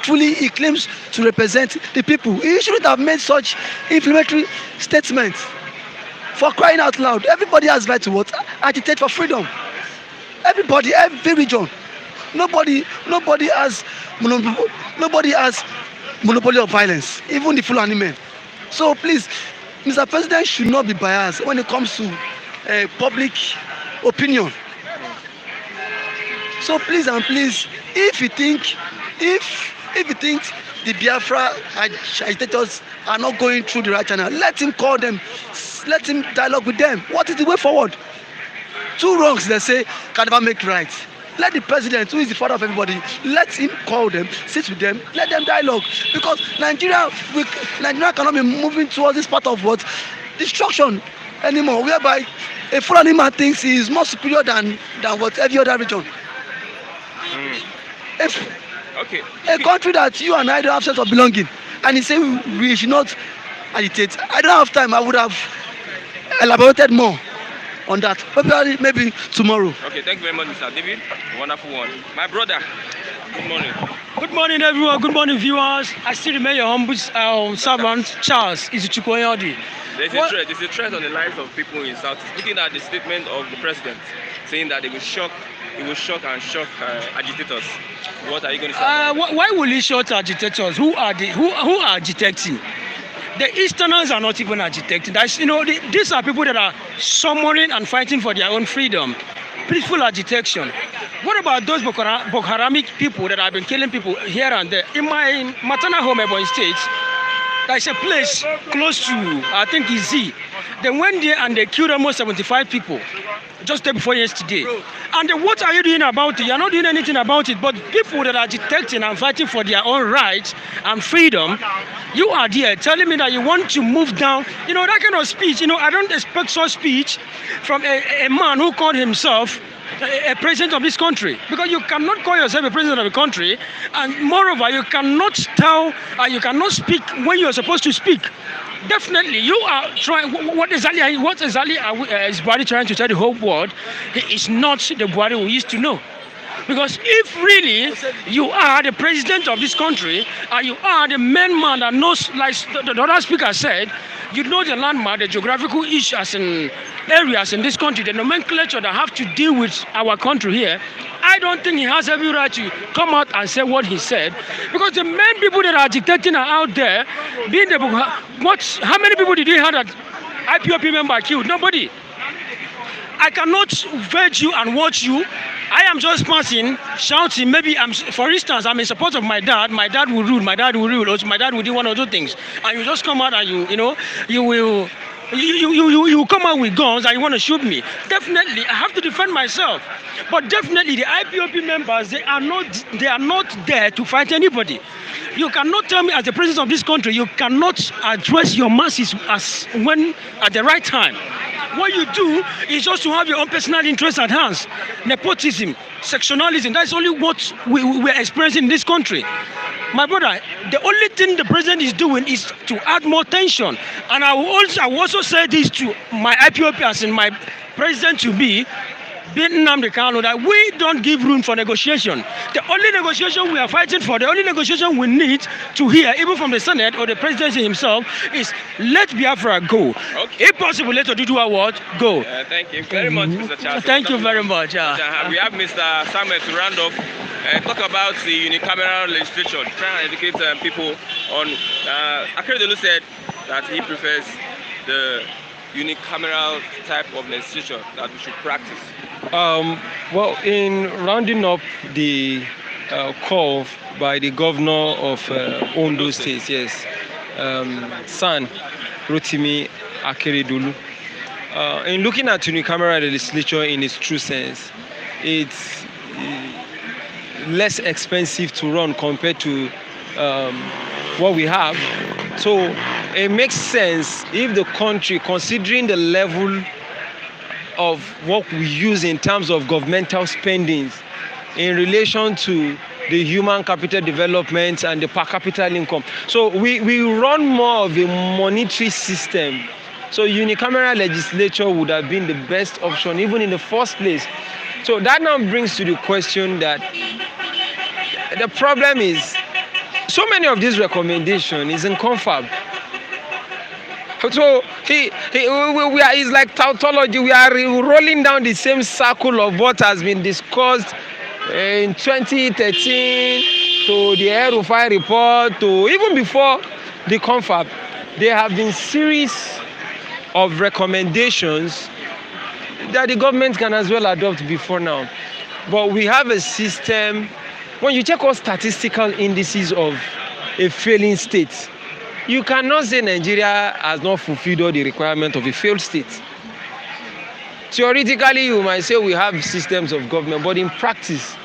truly he claims to represent the people, he shouldn't have made such inflammatory statements. For crying out loud, everybody has right to what? Agitate for freedom. Everybody, every region. Nobody has monopoly of violence, even the Fulani men. So please, Mr. President should not be biased when it comes to public opinion. So please and please, if you think the Biafra agitators are not going through the right channel, let him call them, let him dialogue with them. What is the way forward? Two wrongs, they say, can never make right. Let the president, who is the father of everybody, let him call them, sit with them, let them dialogue. Because Nigeria cannot be moving towards this part of what? Destruction anymore, whereby a Fulani man thinks he is more superior than what every other region. A country that you and I don't have sense of belonging, and he say we should not agitate. I don't have time. I would have elaborated more on that. Maybe tomorrow. Okay, thank you very much, Mr. David. Wonderful one. My brother, good morning. Good morning, everyone. Good morning, viewers. I still remain your humble servant, Charles Izuchukwuonyodi. There's a threat on the lives of people in South. Looking at the statement of the president, saying that it will shock agitators. What are you going to say? Why will he shock agitators? Who are agitating? The Easterners are not even agitating. That's, these are people that are summoning and fighting for their own freedom. Peaceful agitation. What about those Boko Haramic people that have been killing people here and there? In my maternal home, Ebonyi State, there's a place close to, I think, Izzi. They went there and they killed almost 75 people just day before yesterday. And what are you doing about it? You're not doing anything about it. But people that are agitating and fighting for their own rights and freedom, you are there telling me that you want to move down. That kind of speech, I don't expect such speech from a man who called himself a president of this country, because you cannot call yourself a president of a country, and moreover, you cannot speak when you are supposed to speak. Definitely, you are trying. What exactly is Buhari trying to tell the whole world? He is not the Buhari we used to know. Because if really you are the president of this country and you are the main man that knows, like the other speaker said, you know the landmark, the geographical issues in areas in this country, the nomenclature that have to deal with our country here, I don't think he has every right to come out and say what he said. Because the main people that are dictating are out there, being the how many people did you have that IPOP member killed? Nobody. I cannot veg you and watch you. I am just passing, shouting. Maybe for instance, I'm in support of my dad. My dad will rule. My dad will rule. Also, my dad will do one or two things. And you just come out and you will come out with guns and you want to shoot me. Definitely, I have to defend myself. But definitely, the IPOP members, they are not there to fight anybody. You cannot tell me, as the president of this country, you cannot address your masses at the right time. What you do is just to have your own personal interests at hand. Nepotism, sectionalism, that's only what we're experiencing in this country. My brother, the only thing the president is doing is to add more tension. And I will also say this to my IPOP, as in my president to be, Nnamdi Kanu, that we don't give room for negotiation. The only negotiation we are fighting for, the only negotiation we need to hear, even from the Senate or the presidency himself, is let Biafra go. Okay. If possible, let Oduduwa what? Go. Thank you very much, Mr. Charles. Thank you very much. We have Mr. Samuel to round off. Talk about the unicameral legislature, try and educate people on. Akeredolu said that he prefers the unicameral type of legislature that we should practice. Well, in rounding up the call by the governor of Ondo State, yes, San Rotimi Akeredolu, in looking at unicameral legislature in its true sense, it's less expensive to run compared to what we have. So it makes sense if the country, considering the level of what we use in terms of governmental spendings in relation to the human capital development and the per capita income. So we run more of a monetary system. So unicameral legislature would have been the best option even in the first place. So that now brings to the question that the problem is so many of these recommendations is in confab. So it's like tautology. We are rolling down the same circle of what has been discussed in 2013 to the Air Rufai report to even before the confab. There have been series of recommendations that the government can as well adopt before now. But we have a system. When you check all statistical indices of a failing state, you cannot say Nigeria has not fulfilled all the requirements of a failed state. Theoretically, you might say we have systems of government, but in practice,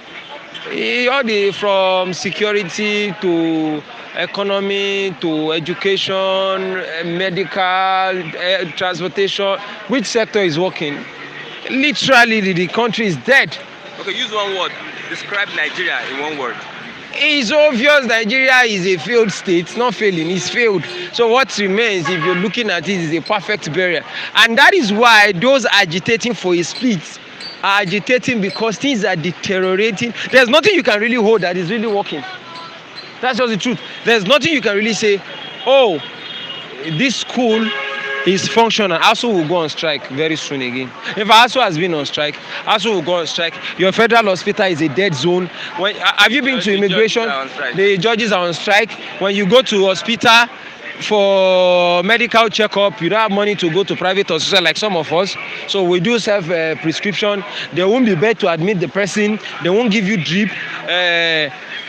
from security to economy to education, medical, transportation, which sector is working? Literally, the country is dead. Okay, use one word. Describe Nigeria in one word. It's obvious Nigeria is a failed state, not failing, it's failed. So what remains, if you're looking at it, is a perfect barrier. And that is why those agitating for a split are agitating, because things are deteriorating. There's nothing you can really hold that is really working. That's just the truth. There's nothing you can really say, oh, this school is functional. ASU will go on strike very soon again. If ASU has been on strike, ASU will go on strike. Your federal hospital is a dead zone. Have you been to immigration? The judges are on strike. When you go to hospital, for medical checkup, you don't have money to go to private hospital like some of us. So we do self prescription. They won't be bad to admit the person. They won't give you drip.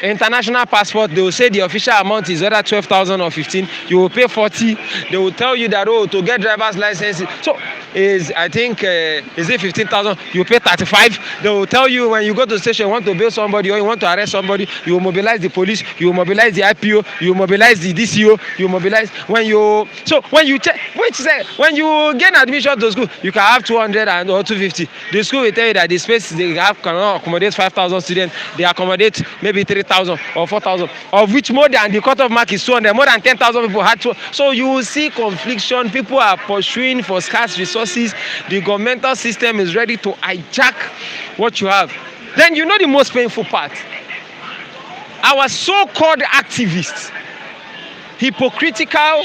International passport, they will say the official amount is either 12,000 or 15. You will pay 40. They will tell you that, oh, to get driver's license. So I think is it 15,000? You pay 35. They will tell you when you go to the station, you want to bail somebody or you want to arrest somebody, you will mobilize the police, you will mobilize the IPO, you will mobilize the DCO, you will mobilize when you when you gain admission to school, you can have 200 or 250. The school will tell you that the space they have cannot accommodate 5,000 students. They accommodate maybe 3,000 or 4,000, of which more than the cutoff mark is 200. More than 10,000 people had to. So you will see confliction. People are pursuing for scarce resources. The governmental system is ready to hijack what you have. Then you know the most painful part. Our so-called activists, hypocritical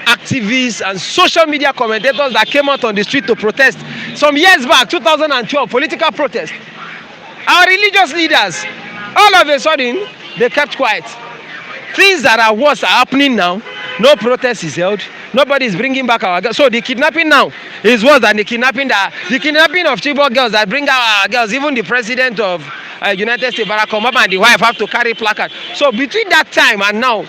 activists and social media commentators that came out on the street to protest some years back, 2012, political protest. Our religious leaders, all of a sudden, they kept quiet. Things that are worse are happening now. No protest is held. Nobody is bringing back our girls. So the kidnapping now is worse than the kidnapping of Chibok girls that bring our girls. Even the president of United States, Barack Obama, and the wife have to carry placard. So between that time and now,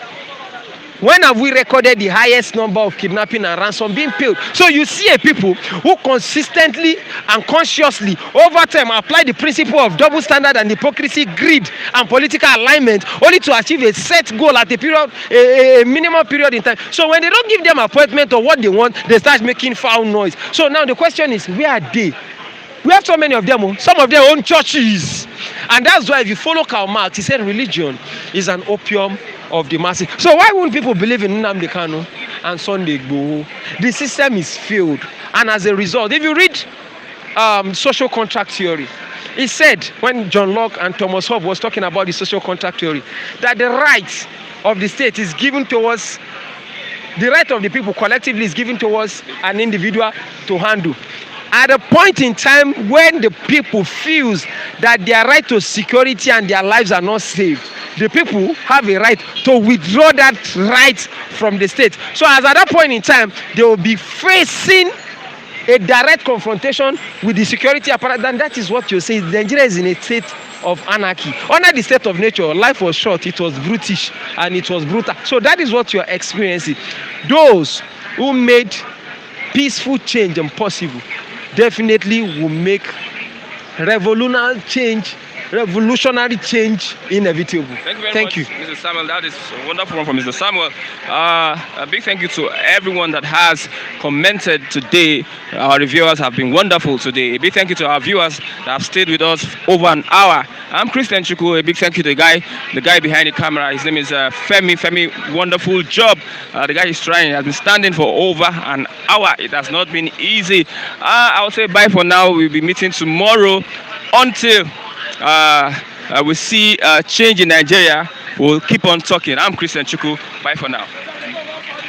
when have we recorded the highest number of kidnapping and ransom being paid? So you see a people who consistently and consciously over time apply the principle of double standard and hypocrisy, greed and political alignment only to achieve a set goal at a minimum period in time. So when they don't give them appointment or what they want, they start making foul noise. So now the question is, where are they? We have so many of them, some of their own churches. And that's why if you follow Karl Marx, he said religion is an opium of the masses. So why won't people believe in Nnamdi Kanu and Sunday Igboho? The system is failed. And as a result, if you read social contract theory, it said when John Locke and Thomas Hobbes was talking about the social contract theory, that the right of the state is given towards, the right of the people collectively is given towards an individual to handle. At a point in time when the people feels that their right to security and their lives are not saved, the people have a right to withdraw that right from the state. So as at that point in time, they will be facing a direct confrontation with the security apparatus. And that is what you say. Nigeria is in a state of anarchy. Under the state of nature, life was short, it was brutish, and it was brutal. So that is what you are experiencing. Those who made peaceful change impossible definitely will make revolutionary change inevitable. Thank you very much, Mr. Samuel. That is a wonderful one from Mr. Samuel. A big thank you to everyone that has commented today. Our reviewers have been wonderful today. A big thank you to our viewers that have stayed with us over an hour. I'm Christian Chukwu. A big thank you to the guy behind the camera. His name is Femi. Femi, wonderful job. The guy is trying. He has been standing for over an hour. It has not been easy. I'll say bye for now. We'll be meeting tomorrow until we see change in Nigeria. We'll keep on talking. I'm Christian Chukwu. Bye for now.